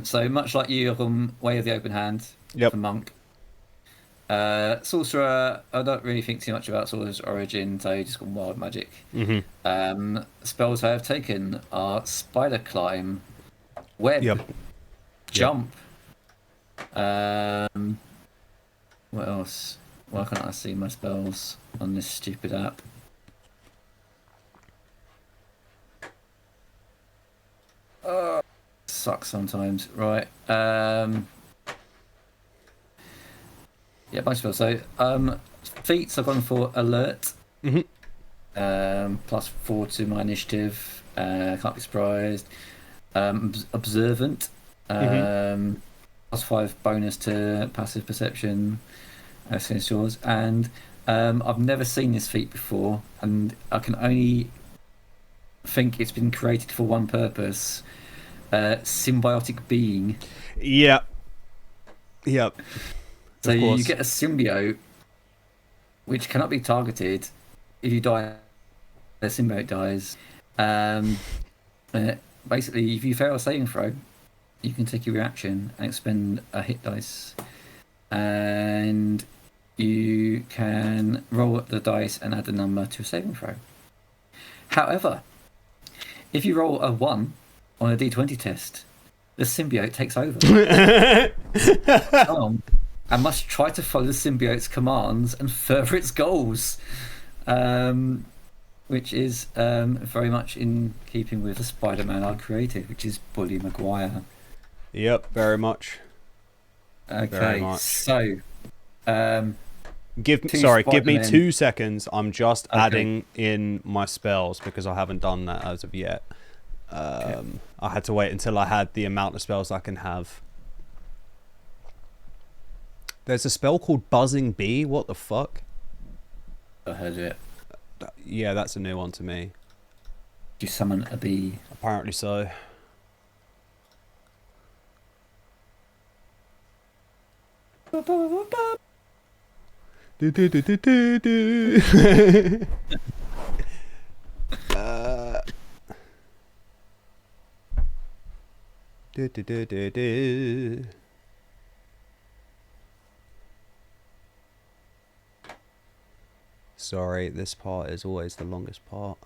So much like you on Way of the Open Hand, yep. The monk. Sorcerer, I don't really think too much about Sorcerer's origin, so just got wild magic. Mm-hmm. Spells I have taken are Spider Climb, Web, Jump. What else? Why can't I see my spells on this stupid app? Sucks sometimes. Right. Yeah, bunch of spells. So, feats I've gone for Alert. Mm-hmm. +4 to my initiative. Can't be surprised. Observant. +5 bonus to passive perception. As yours. And I've never seen this feat before, and I can only think it's been created for one purpose. Symbiotic being. Yep. So you get a symbiote which cannot be targeted. If you die, the symbiote dies. Basically, if you fail a saving throw, you can take your reaction and expend a hit dice, and you can roll the dice and add a number to a saving throw. However, if you roll a 1 on a d20 test, the symbiote takes over and must try to follow the symbiote's commands and further its goals, which is very much in keeping with the Spider-Man I created, which is Bully Maguire. Yep, very much. Okay, very much. So give me 2 seconds. I'm just adding in my spells because I haven't done that as of yet. I had to wait until I had the amount of spells I can have. There's a spell called Buzzing Bee. What the fuck? I heard it. Yeah, that's a new one to me. You summon a bee. Apparently so. Do, do, do, do, do, do. Do, do, do, do, do. Sorry, this part is always the longest part.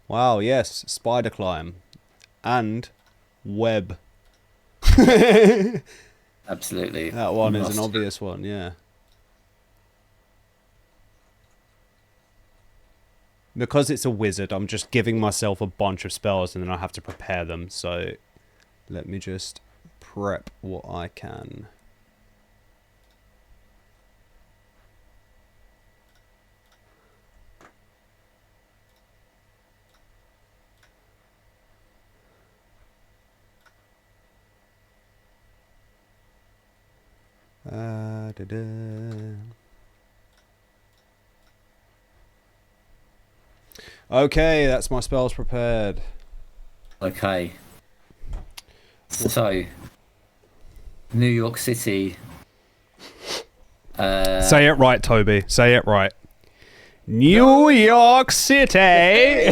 Wow, yes, spider climb. And web. Absolutely. That one is an obvious one, yeah. Because it's a wizard, I'm just giving myself a bunch of spells and then I have to prepare them, so let me just prep what I can. Okay, that's my spells prepared. Okay. So, New York City. Say it right, Toby. Say it right. New York City.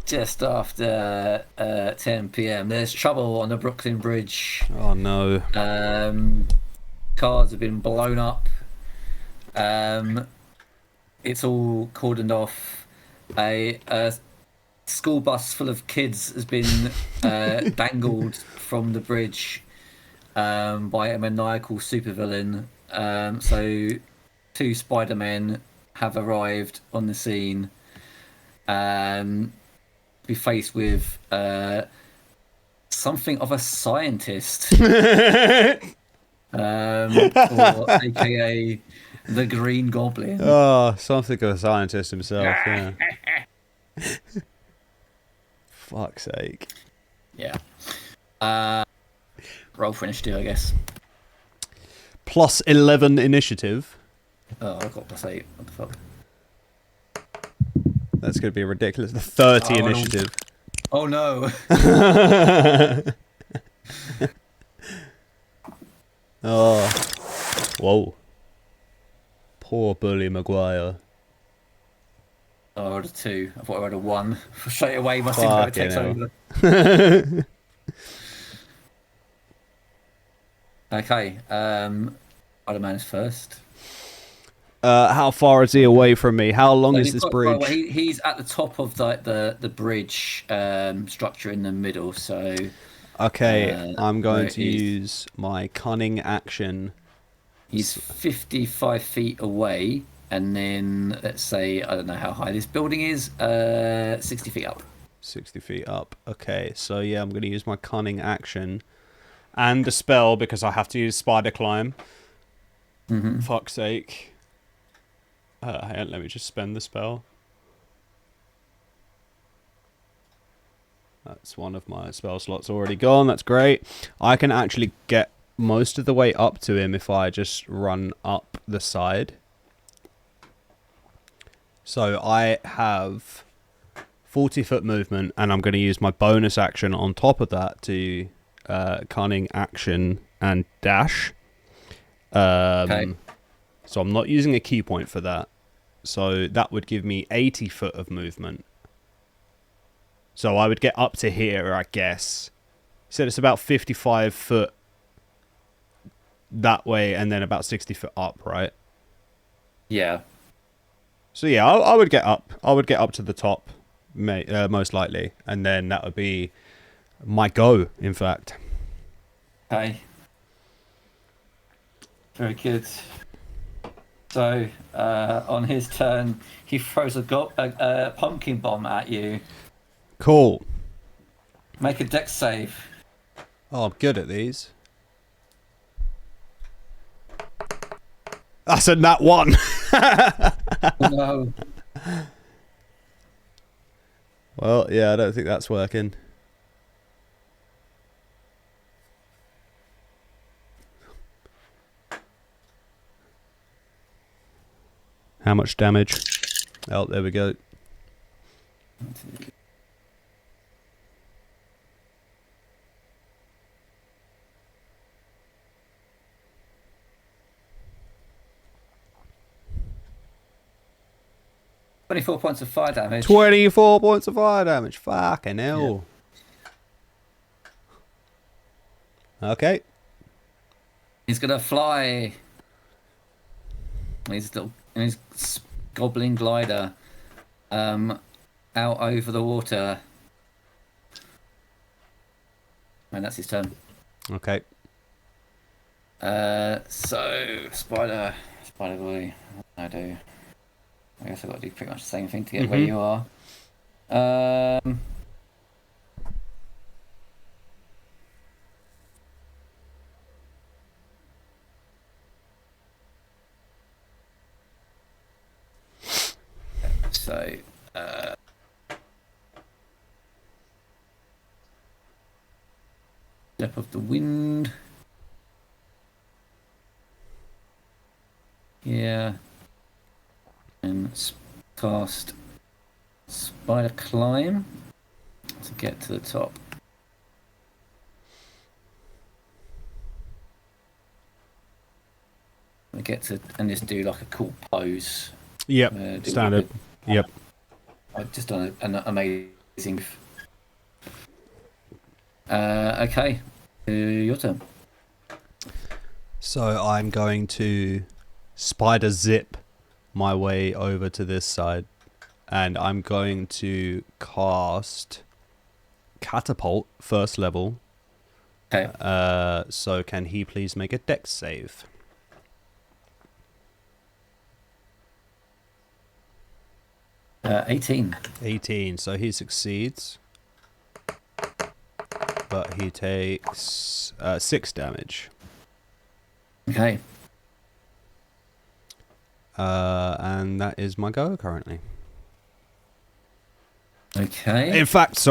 Just after 10 p.m. There's trouble on the Brooklyn Bridge. Oh no. Cars have been blown up. It's all cordoned off. A school bus full of kids has been dangled from the bridge by a maniacal supervillain. So 2 Spider-Men have arrived on the scene. Be faced with something of a scientist, or aka the Green Goblin. Oh, something of a scientist himself, yeah. Fuck's sake. Yeah. Roll for initiative, I guess. Plus 11 initiative. Oh, I got plus 8. What the fuck? That's going to be ridiculous. The 30 initiative. Oh no. Oh. Whoa. Poor Bully Maguire. Oh, I rolled a 2. I thought I rolled a 1. Straight away, my symbiote takes over. Okay. Spider-Man is first. How far is he away from me? How long is this bridge? Well, he's at the top of the bridge structure in the middle, so... Okay, I'm going to use my cunning action. He's 55 feet away, and then, let's say, I don't know how high this building is, 60 feet up. 60 feet up. Okay, so yeah, I'm going to use my cunning action. And a spell, because I have to use spider climb. Mm-hmm. Fuck's sake. Hang on, let me just spend the spell. That's one of my spell slots already gone. That's great. I can actually get most of the way up to him if I just run up the side. So I have 40-foot movement, and I'm going to use my bonus action on top of that to cunning, action, and dash. Okay. So I'm not using a key point for that. So that would give me 80 foot of movement. So I would get up to here, I guess. So it's about 55 foot that way, and then about 60 foot up, right? Yeah. So yeah, I would get up. I would get up to the top, most likely, and then that would be my go. In fact. Okay. Very good. So on his turn, he throws a pumpkin bomb at you. Cool. Make a dex save. Oh, I'm good at these. I said that one. No. Well, yeah, I don't think that's working. How much damage? Oh, there we go. $24 points of fire damage. 24 points of fire damage. Fucking hell. Yeah. Okay. He's gonna fly. His goblin glider, out over the water. And that's his turn. Okay. So Spider Boy, what do I do? I guess I've got to do pretty much the same thing to get where you are. So, step of the wind. Yeah. And cast spider climb to get to the top. We get to and just do like a cool pose. Yep. Standard. Yep. I've just done an amazing. Okay, your turn. So I'm going to spider zip my way over to this side, and I'm going to cast catapult first level. Okay. So can he please make a dex save? 18. 18. So he succeeds, but he takes 6 damage. Okay. And that is my go currently. Okay. In fact,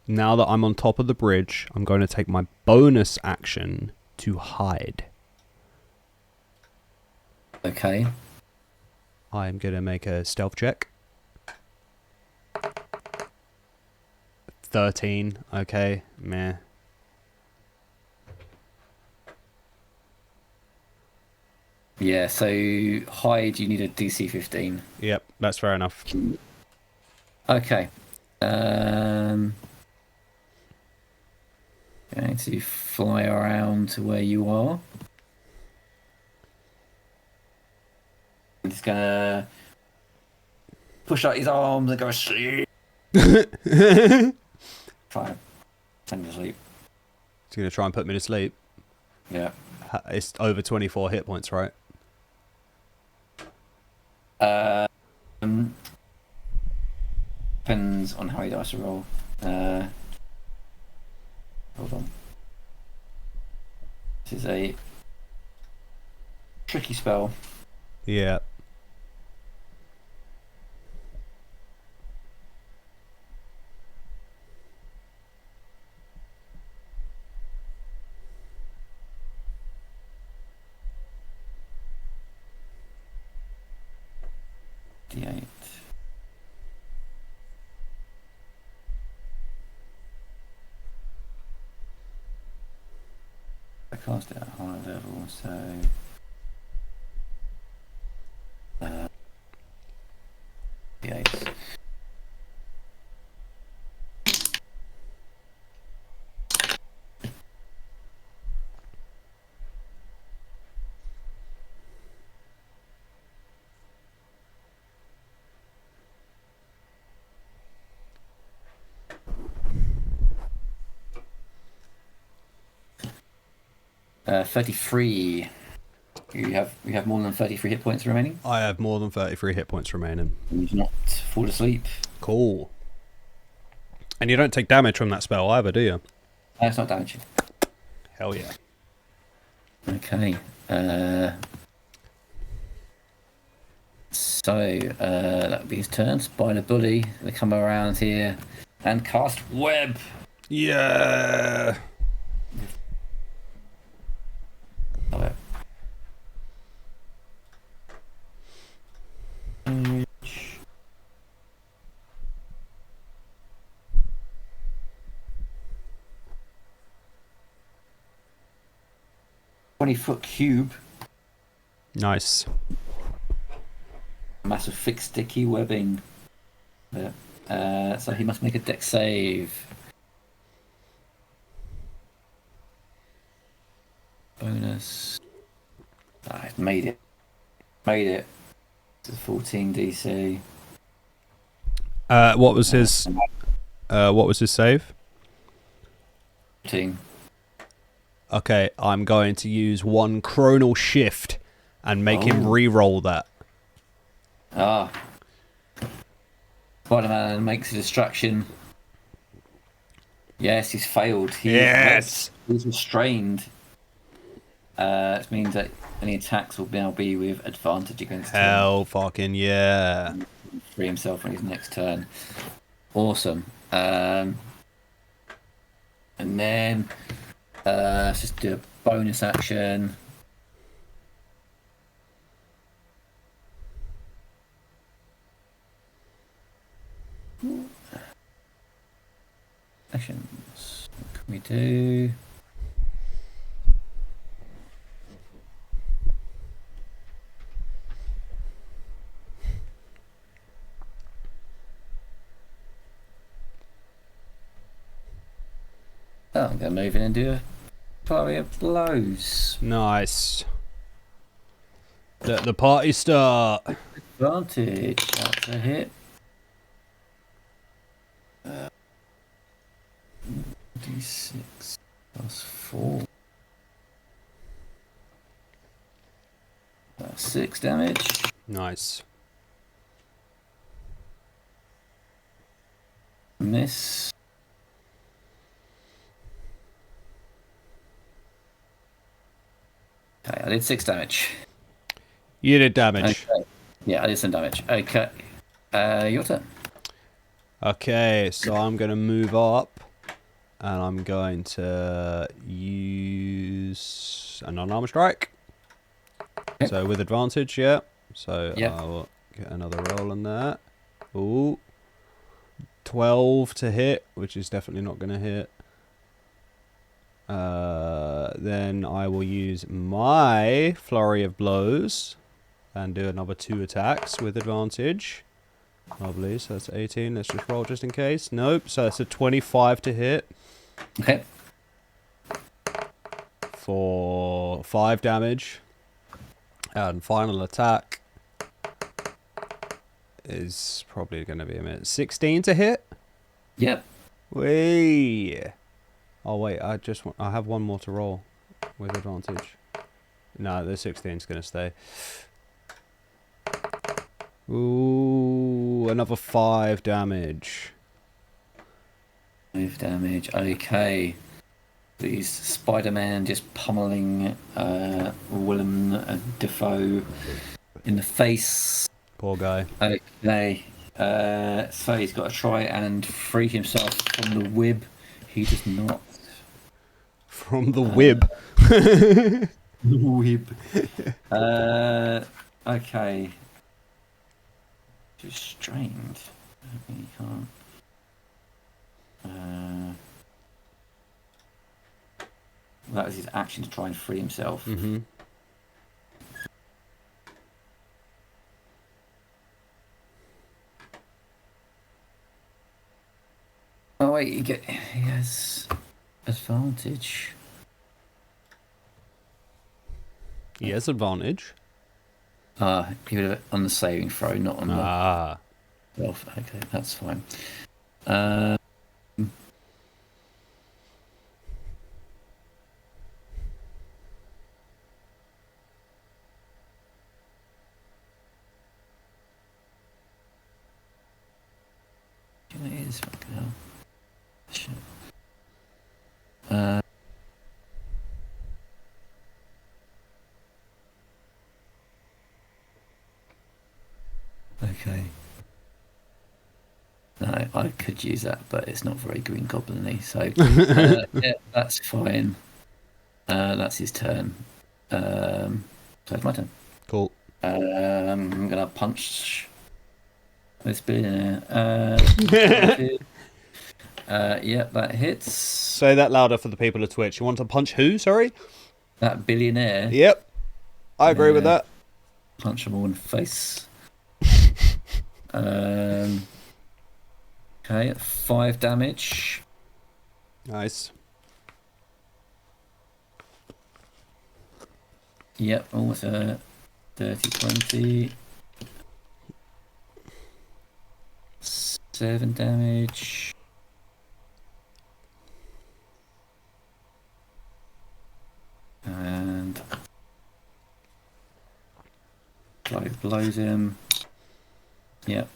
now that I'm on top of the bridge, I'm going to take my bonus action to hide. Okay. I'm going to make a stealth check. 13. Okay. Meh. Yeah, so hide, you need a DC 15. Yep, that's fair enough. Okay. Going to fly around to where you are. He's gonna push out his arms and go sleep. Try send you to sleep. He's going to try and put me to sleep. Yeah. It's over 24 hit points, right? Depends on how he dice to roll. Hold on. This is a tricky spell. Yeah. D8. cast it at a higher level, so... 8. Uh, 33. You have more than 33 hit points remaining. I have more than 33 hit points remaining. You do not fall asleep. Cool. And you don't take damage from that spell either, do you? It's not damaging. Hell yeah. Okay. So that would be his turn. Spider Bully. They come around here and cast Web. Yeah. Oh, 20-foot cube. Nice. Massive thick sticky webbing. So he must make a dex save. Bonus. I've made it. Made it. It's a 14 DC. What was his save? 14. Okay, I'm going to use one chronal shift and make him re-roll that. Ah. Spider-Man makes a distraction. Yes, he's failed. He's restrained. It means that any attacks will now be with advantage against him. Hell fucking yeah. Free himself on his next turn. Awesome. And then let's just do a bonus action. Actions. What can we do? Oh, I'm going to move in and do a flurry of blows. Nice. Let the party start. Advantage. That's a hit. D6 plus 4. 6 damage. Nice. Miss. Okay, I did 6 damage. You did damage. Okay. Yeah, I did some damage. Okay. Your turn. Okay, so I'm going to move up and I'm going to use an unarmed strike. Okay. So with advantage, yeah. So Yep. I'll get another roll on that. Ooh. 12 to hit, which is definitely not going to hit. Then I will use my flurry of blows and do another 2 attacks with advantage. Lovely, so that's 18. Let's just roll just in case. Nope, so that's a 25 to hit Okay. for 5 damage. And final attack is probably going to be a minute. 16 to hit? Yep. Whee! Oh wait, I have one more to roll with advantage. No, the 16 is going to stay. Ooh, another 5 damage. 5 damage. Okay. These Spider-Man just pummeling Willem Dafoe in the face. Poor guy. Okay. So he's got to try and free himself from the web. He does not. From the wib. Web. Okay. Just strained. He can't. That was his action to try and free himself. Mm-hmm. Oh wait, he has advantage. He has advantage. He would have it on the saving throw, not on Ah. the. Well, okay, that's fine. It is fucking hell. Shit. Okay. No, I could use that, but it's not very Green Goblin-y, so yeah, that's fine. That's his turn. So it's my turn. Cool. I'm gonna punch this billionaire. Yep, that hits. Say that louder for the people of Twitch. You want to punch who? Sorry. That billionaire. Yep. I agree with that. Punch him all in the face. Okay, 5 damage. Nice. Yep, almost a 30-20. 7 damage. And blows him. Yep.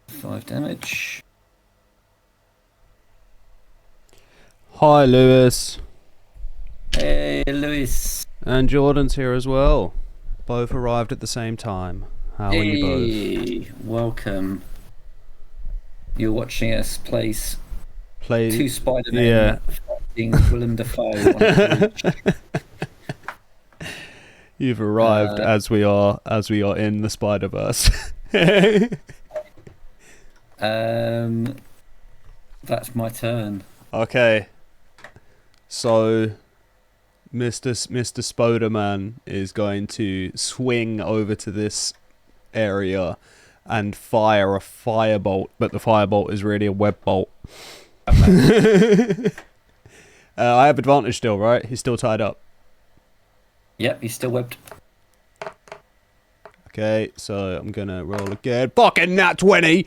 5 damage. Hi, Lewis. Hey, Lewis. And Jordan's here as well. Both arrived at the same time. How are you both? Welcome. You're watching us play 2 Spider-Men. Yeah. Fighting Willem Dafoe. You've arrived as we are in the Spider-Verse. That's my turn. Okay. So Mr. Spider-Man is going to swing over to this area and fire a firebolt, but the firebolt is really a web bolt. I have advantage still, right? He's still tied up. Yep, he's still webbed. Okay, so I'm gonna roll again. Fucking nat 20!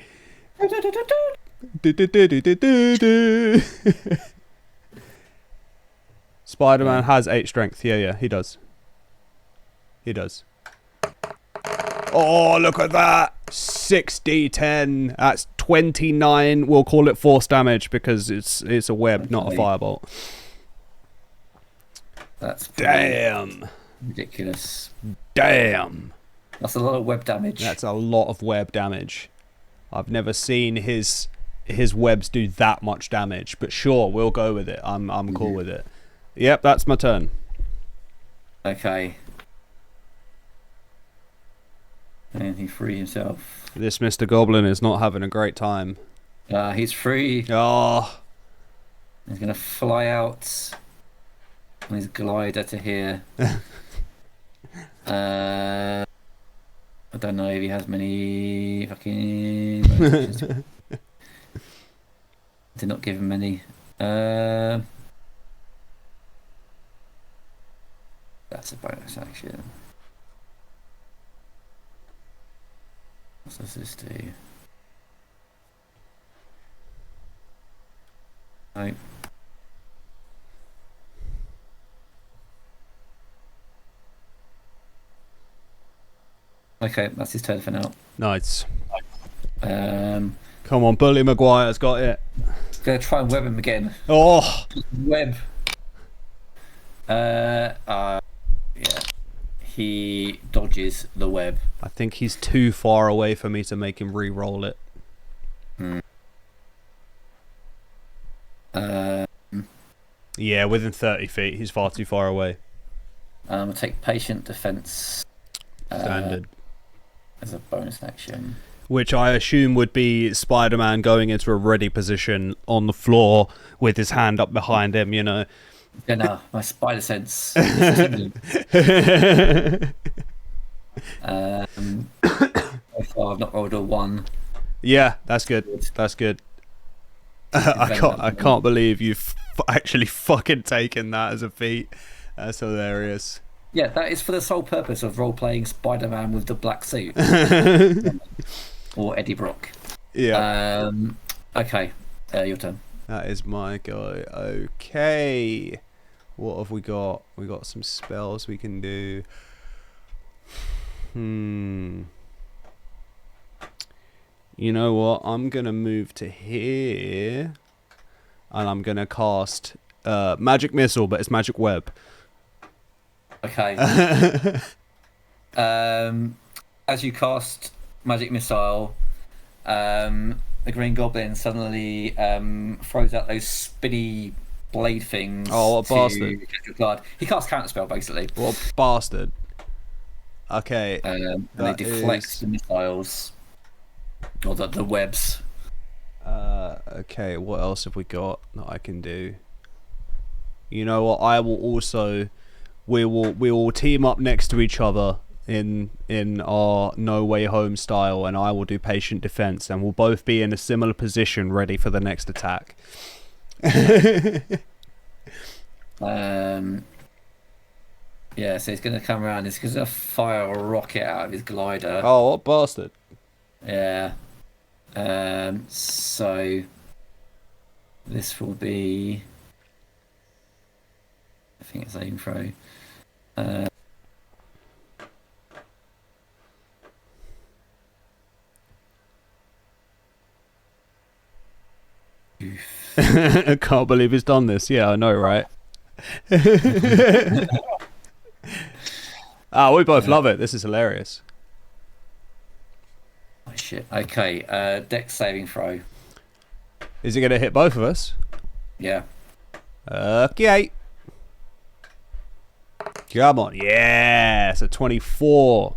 Spider-Man has 8 strength. Yeah, he does. He does. Oh, look at that! 6d10. That's 29. We'll call it force damage because it's a web, not a firebolt. That's damn ridiculous. Damn. That's a lot of web damage. That's a lot of web damage. I've never seen his webs do that much damage, but sure, we'll go with it. I'm cool with it. Yep, that's my turn. Okay. And he freed himself. This Mr. Goblin is not having a great time. He's free. Oh. He's gonna fly out on his glider to here. I don't know if he has many fucking. Did not give him any. That's a bonus action. What does this do? No. Okay, that's his turn for now. Nice. Come on, Bully Maguire's got it. Gonna try and web him again. Oh, web. Yeah. He dodges the web. I think he's too far away for me to make him re-roll it. Yeah, within 30 feet. He's far too far away. I'm gonna take patient defense. Standard. As a bonus action. which I assume would be Spider-Man going into a ready position on the floor with his hand up behind him, you know. Yeah, no, my spider sense. So far, I've not rolled a 1. Yeah, that's good. That's good. I can't believe you've actually fucking taken that as a feat. That's hilarious. Yeah, that is for the sole purpose of role-playing Spider-Man with the black suit. Or Eddie Brock. Yeah. Okay, your turn. That is my guy. Okay. What have we got? We got some spells we can do. You know what? I'm going to move to here. And I'm going to cast Magic Missile, but it's Magic Web. Okay. As you cast Magic Missile, the Green Goblin suddenly throws out those spinny blade things. Oh, what a bastard. Get your guard. He casts Counterspell, basically. What a bastard. Okay. And they deflect the missiles. Or the webs. Okay, what else have we got that I can do? You know what? I will also... We will team up next to each other in our No Way Home style, and I will do patient defense, and we'll both be in a similar position, ready for the next attack. Yeah, so he's going to come around. He's going to fire a rocket out of his glider. Oh, what bastard! Yeah. So this will be... I think it's aim throw. I can't believe he's done this. Yeah, I know, right? We both love it. This is hilarious. Oh shit. Okay, dex saving throw. Is it going to hit both of us? Yeah. Okay. Come on. Yeah, it's a 24.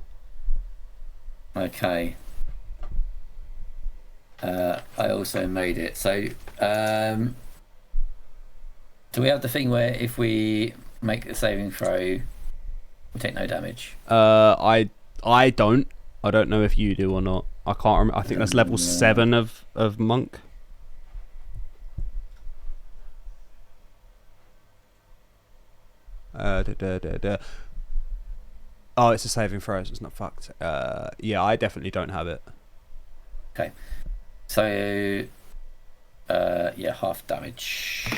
Okay. I also made it. So, do we have the thing where if we make the saving throw, we take no damage? I don't. I don't know if you do or not. I can't remember. I think that's level 7 of monk. Oh, it's a saving throw, so it's not fucked. Yeah, I definitely don't have it. Okay. So, yeah, half damage.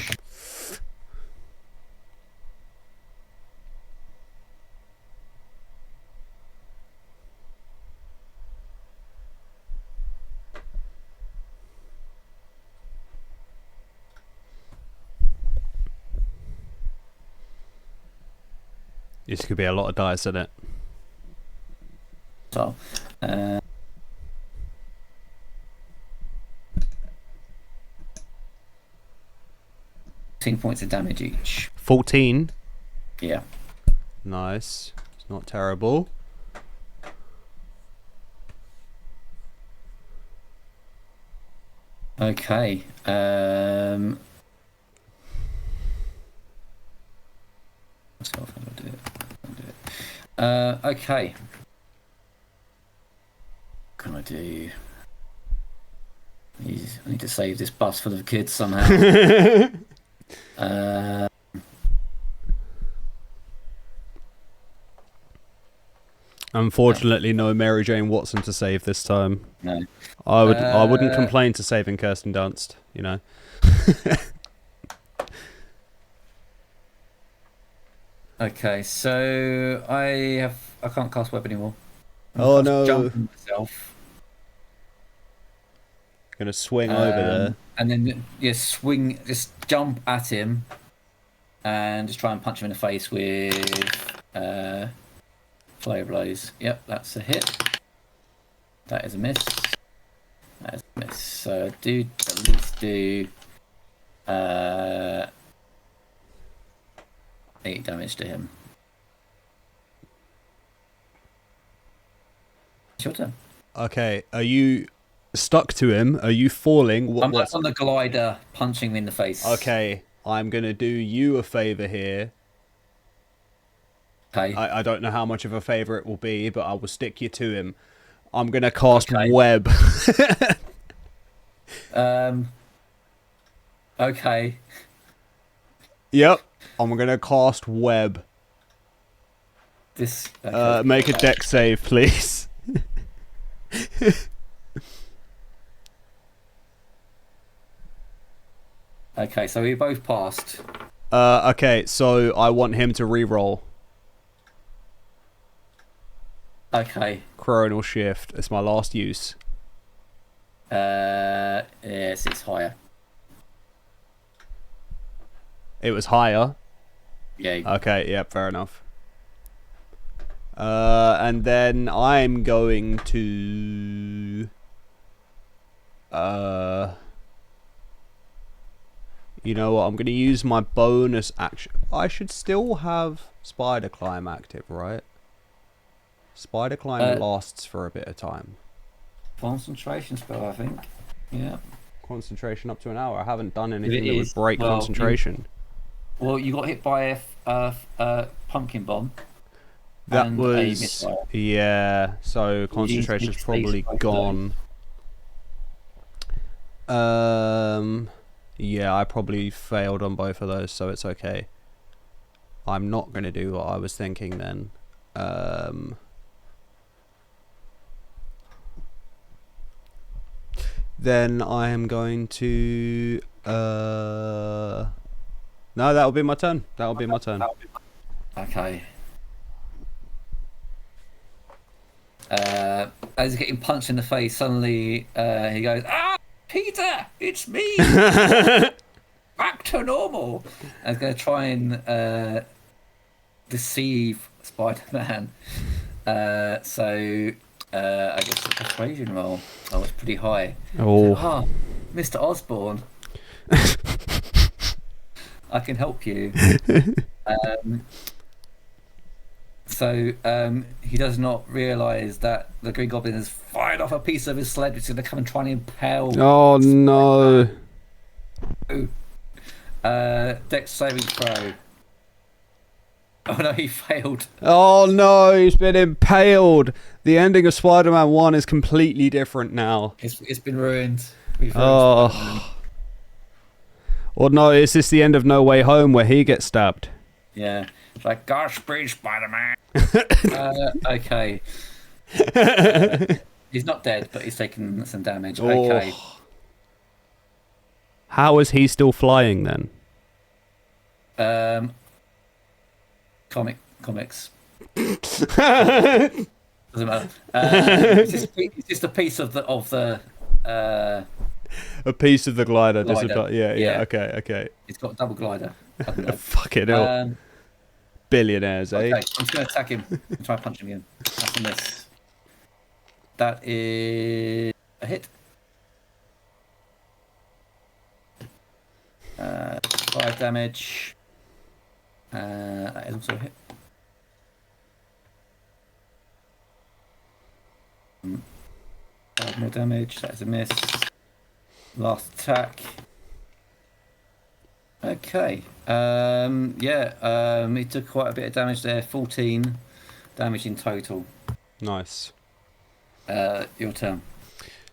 This could be a lot of dice, isn't it? So, 10 points of damage each. 14. Yeah. Nice. It's not terrible. Okay. Myself, I'm gonna do it. Okay. What can I do? I need to save this bus full of kids somehow. Unfortunately, no Mary Jane Watson to save this time. No. I wouldn't complain to saving Kirsten Dunst, you know. Okay, so I can't cast web anymore. Oh no! Jumping myself. Gonna swing over there, and then just jump at him, and just try and punch him in the face with flare blows. Yep, that's a hit. That is a miss. That is a miss. So do at least do 8 damage to him. It's your turn. Okay, are you stuck to him? Are you falling? I'm What's... on the glider, punching him in the face. Okay, I'm gonna do you a favor here. Okay. I don't know how much of a favor it will be, but I will stick you to him. I'm gonna cast Okay. web. Okay. Yep, I'm gonna cast web. This. Okay. Make a deck save, please. Okay, so we both passed. Okay, so I want him to re-roll. Okay. Coronal shift. It's my last use. Yes, it's higher. It was higher. Yeah. Okay, yeah, fair enough. And then I'm going to... You know what? I'm going to use my bonus action. I should still have Spider Climb active, right? Spider Climb lasts for a bit of time. Concentration spell, I think. Yeah. Concentration up to an hour. I haven't done anything that is. would break Well, concentration. Well, you got hit by a pumpkin bomb. That and a was... missile. Yeah, so concentration's probably gone. Yeah, I probably failed on both of those, so it's okay. I'm not going to do what I was thinking then. Then I am going to... No, that'll be my turn. That'll be my turn. Okay. As he's getting punched in the face, suddenly he goes, "Ah, Peter, it's me! Back to normal!" And he's going to try and deceive Spider-Man. So I guess the persuasion roll. Oh, it's pretty high. Oh. Ah, Mr. Osborn. I can help you. So he does not realise that the Green Goblin has fired off a piece of his sled, which is going to come and try and impale. Oh no! Dex saving throw. Oh no, he failed. Oh no, he's been impaled. The ending of Spider-Man 1 is completely different now. It's been ruined. We've ruined Spider-Man. Or no, is this the end of No Way Home where he gets stabbed? Yeah. It's like, gosh, please, Spider-Man. Okay. He's not dead, but he's taken some damage. Okay. How is he still flying then? Comics. Doesn't matter. It's just a piece of the a piece of the glider. Glider. Yeah. Okay. It's got a double glider. Fucking hell. Billionaires, eh? Okay, I'm just going to attack him and try and punch him again. That's a miss. That is a hit. 5 damage. That is also a hit. 5 more damage. That is a miss. Last attack. Okay. He took quite a bit of damage there. 14 damage in total. Nice. Your turn.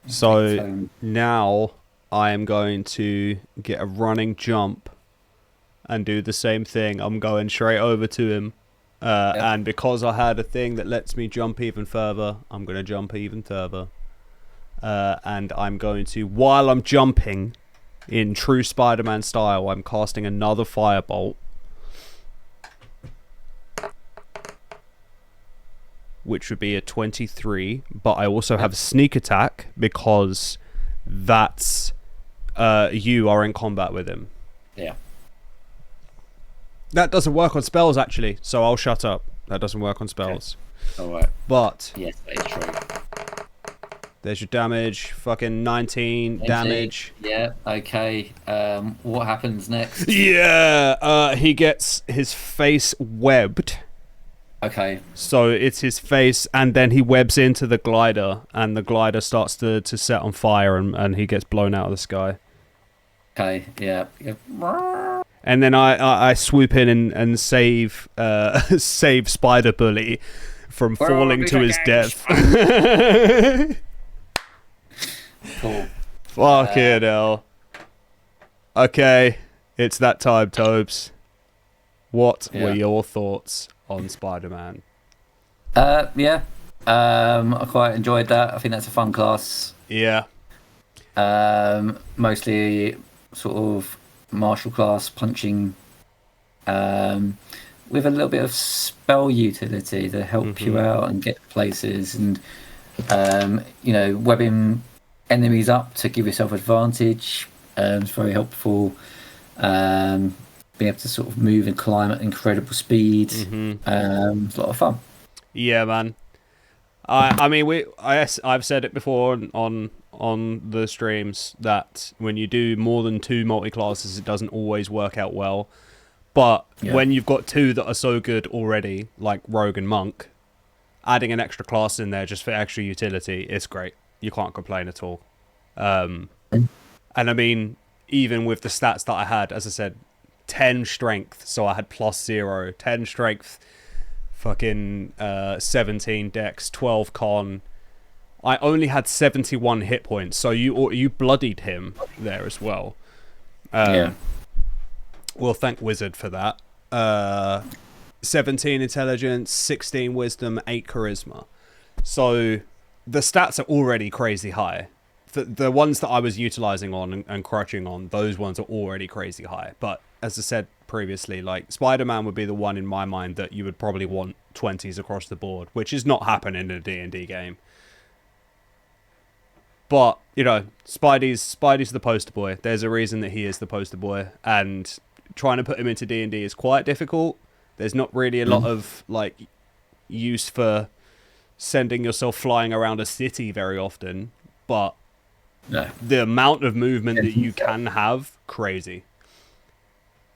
So now I am going to get a running jump and do the same thing. I'm going straight over to him. And because I had a thing that lets me jump even further, I'm going to jump even further. And I'm going to, while I'm jumping, in true Spider-Man style, I'm casting another firebolt. Which would be a 23, but I also have a sneak attack because that's you are in combat with him. Yeah. That doesn't work on spells actually, so I'll shut up. That doesn't work on spells. Okay. Alright. But yes, that is true. There's your damage, fucking 19 damage. Yeah, okay. What happens next? Yeah, he gets his face webbed. Okay. So it's his face, and then he webs into the glider, and the glider starts to set on fire, and he gets blown out of the sky. Okay. Yeah. And then I swoop in and save save Spider Bully from falling to his death. Cool. Fucking hell. Okay, it's that time, Tobes. What were your thoughts on Spider-Man? Yeah. I quite enjoyed that. I think that's a fun class. Yeah. Mostly sort of martial class punching, with a little bit of spell utility to help you out and get places, and webbing enemies up to give yourself advantage. It's very helpful. Being able to sort of move and climb at incredible speed. It's a lot of fun. Yeah, man. I mean, I've said it before on the streams that when you do more than 2 multi-classes, it doesn't always work out well. But when you've got 2 that are so good already, like Rogue and Monk, adding an extra class in there just for extra utility is great. You can't complain at all. And I mean, even with the stats that I had, as I said, 10 strength, so I had +0, 10 strength, fucking 17 dex, 12 con. I only had 71 hit points, so you bloodied him there as well. Well, thank Wizard for that. 17 intelligence, 16 wisdom, 8 charisma. So the stats are already crazy high. The ones that I was utilizing on and crouching on, those ones are already crazy high. But as I said previously, like Spider-Man would be the one in my mind that you would probably want 20s across the board, which is not happening in a D&D game. But, you know, Spidey's the poster boy. There's a reason that he is the poster boy, and trying to put him into D&D is quite difficult. There's not really a lot of like use for sending yourself flying around a city very often, but the amount of movement that you can have, crazy.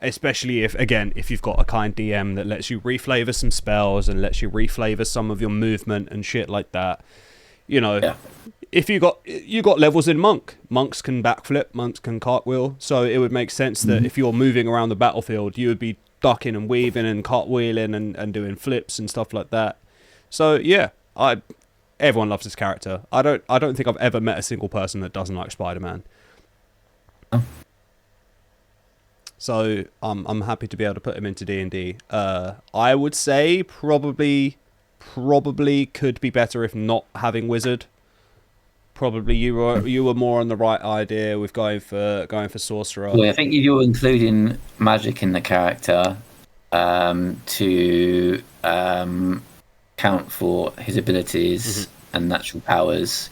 Especially if you've got a kind DM that lets you reflavor some spells and lets you reflavor some of your movement and shit like that. You know, if you got levels in Monk. Monks can backflip, monks can cartwheel, so it would make sense that if you're moving around the battlefield, you would be ducking and weaving and cartwheeling and doing flips and stuff like that. So yeah, everyone loves this character. I don't think I've ever met a single person that doesn't like Spider-Man. So I'm happy to be able to put him into D&D. I would say probably could be better if not having Wizard. Probably you were more on the right idea with going for Sorcerer. Well, I think if you're including magic in the character to count for his abilities and natural powers,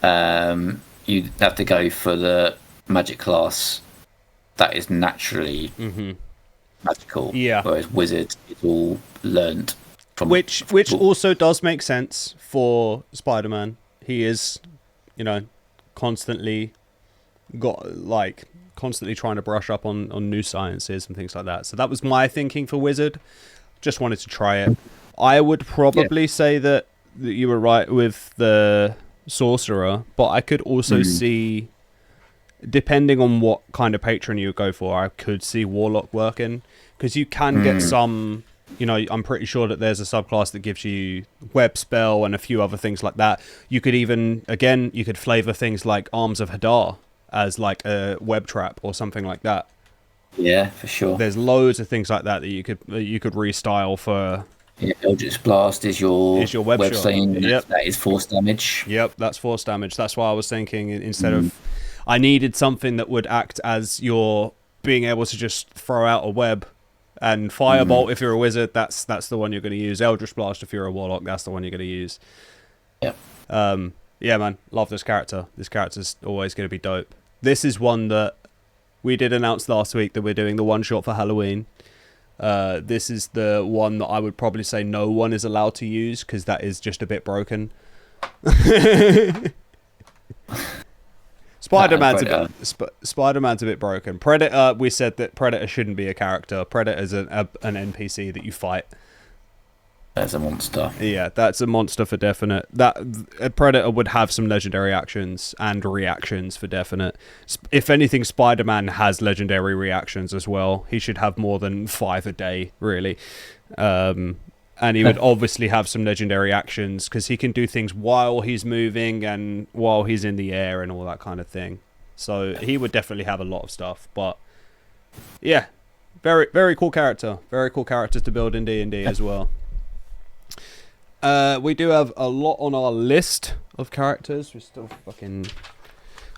you'd have to go for the magic class that is naturally magical. Yeah. Whereas Wizard is all learnt from which also does make sense for Spider-Man. He is, you know, constantly trying to brush up on new sciences and things like that. So that was my thinking for Wizard. Just wanted to try it. I would probably say that you were right with the Sorcerer, but I could also see, depending on what kind of patron you go for, I could see Warlock working, because you can get some, you know, I'm pretty sure that there's a subclass that gives you web spell and a few other things like that. You could even, again, you could flavor things like Arms of Hadar as like a web trap or something like that. Yeah, for sure. There's loads of things like that you could restyle for. Yeah, Eldritch Blast is your web sling. Yep. That is force damage. Yep, that's force damage. That's why I was thinking instead of, I needed something that would act as your being able to just throw out a web. And Firebolt, if you're a wizard, that's the one you're going to use. Eldritch Blast, if you're a warlock, that's the one you're going to use. Yeah. Yeah, man, love this character. This character's always going to be dope. This is one that we did announce last week that we're doing the one shot for Halloween. This is the one that I would probably say no one is allowed to use, because that is just a bit broken. Spider-Man's a bit broken. Predator, we said that Predator shouldn't be a character. Predator's an NPC that you fight. There's a monster. Yeah, that's a monster for definite. That a Predator would have some legendary actions and reactions for definite. If anything, Spider-Man has legendary reactions as well. He should have more than 5 a day, really. And he would obviously have some legendary actions because he can do things while he's moving and while he's in the air and all that kind of thing. So he would definitely have a lot of stuff. But yeah, very, very cool character. Very cool character to build in D&D as well. We do have a lot on our list of characters.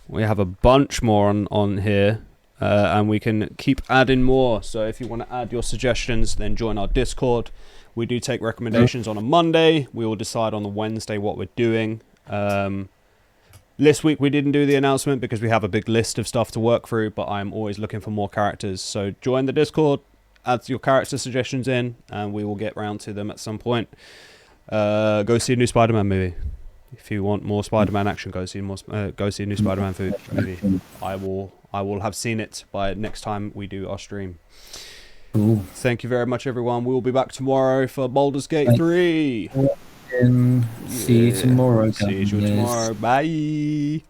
We have a bunch more on here, and we can keep adding more. So if you want to add your suggestions, then join our Discord. We do take recommendations on a Monday. We will decide on the Wednesday what we're doing. This week we didn't do the announcement because we have a big list of stuff to work through, but I'm always looking for more characters. So join the Discord, add your character suggestions in, and we will get round to them at some point. Go see a new Spider-Man movie. If you want more Spider-Man action, go see a new Spider-Man movie. I will have seen it by next time we do our stream. Ooh. Thank you very much, everyone. We will be back tomorrow for Baldur's Gate 3. See you tomorrow. See you tomorrow. Bye.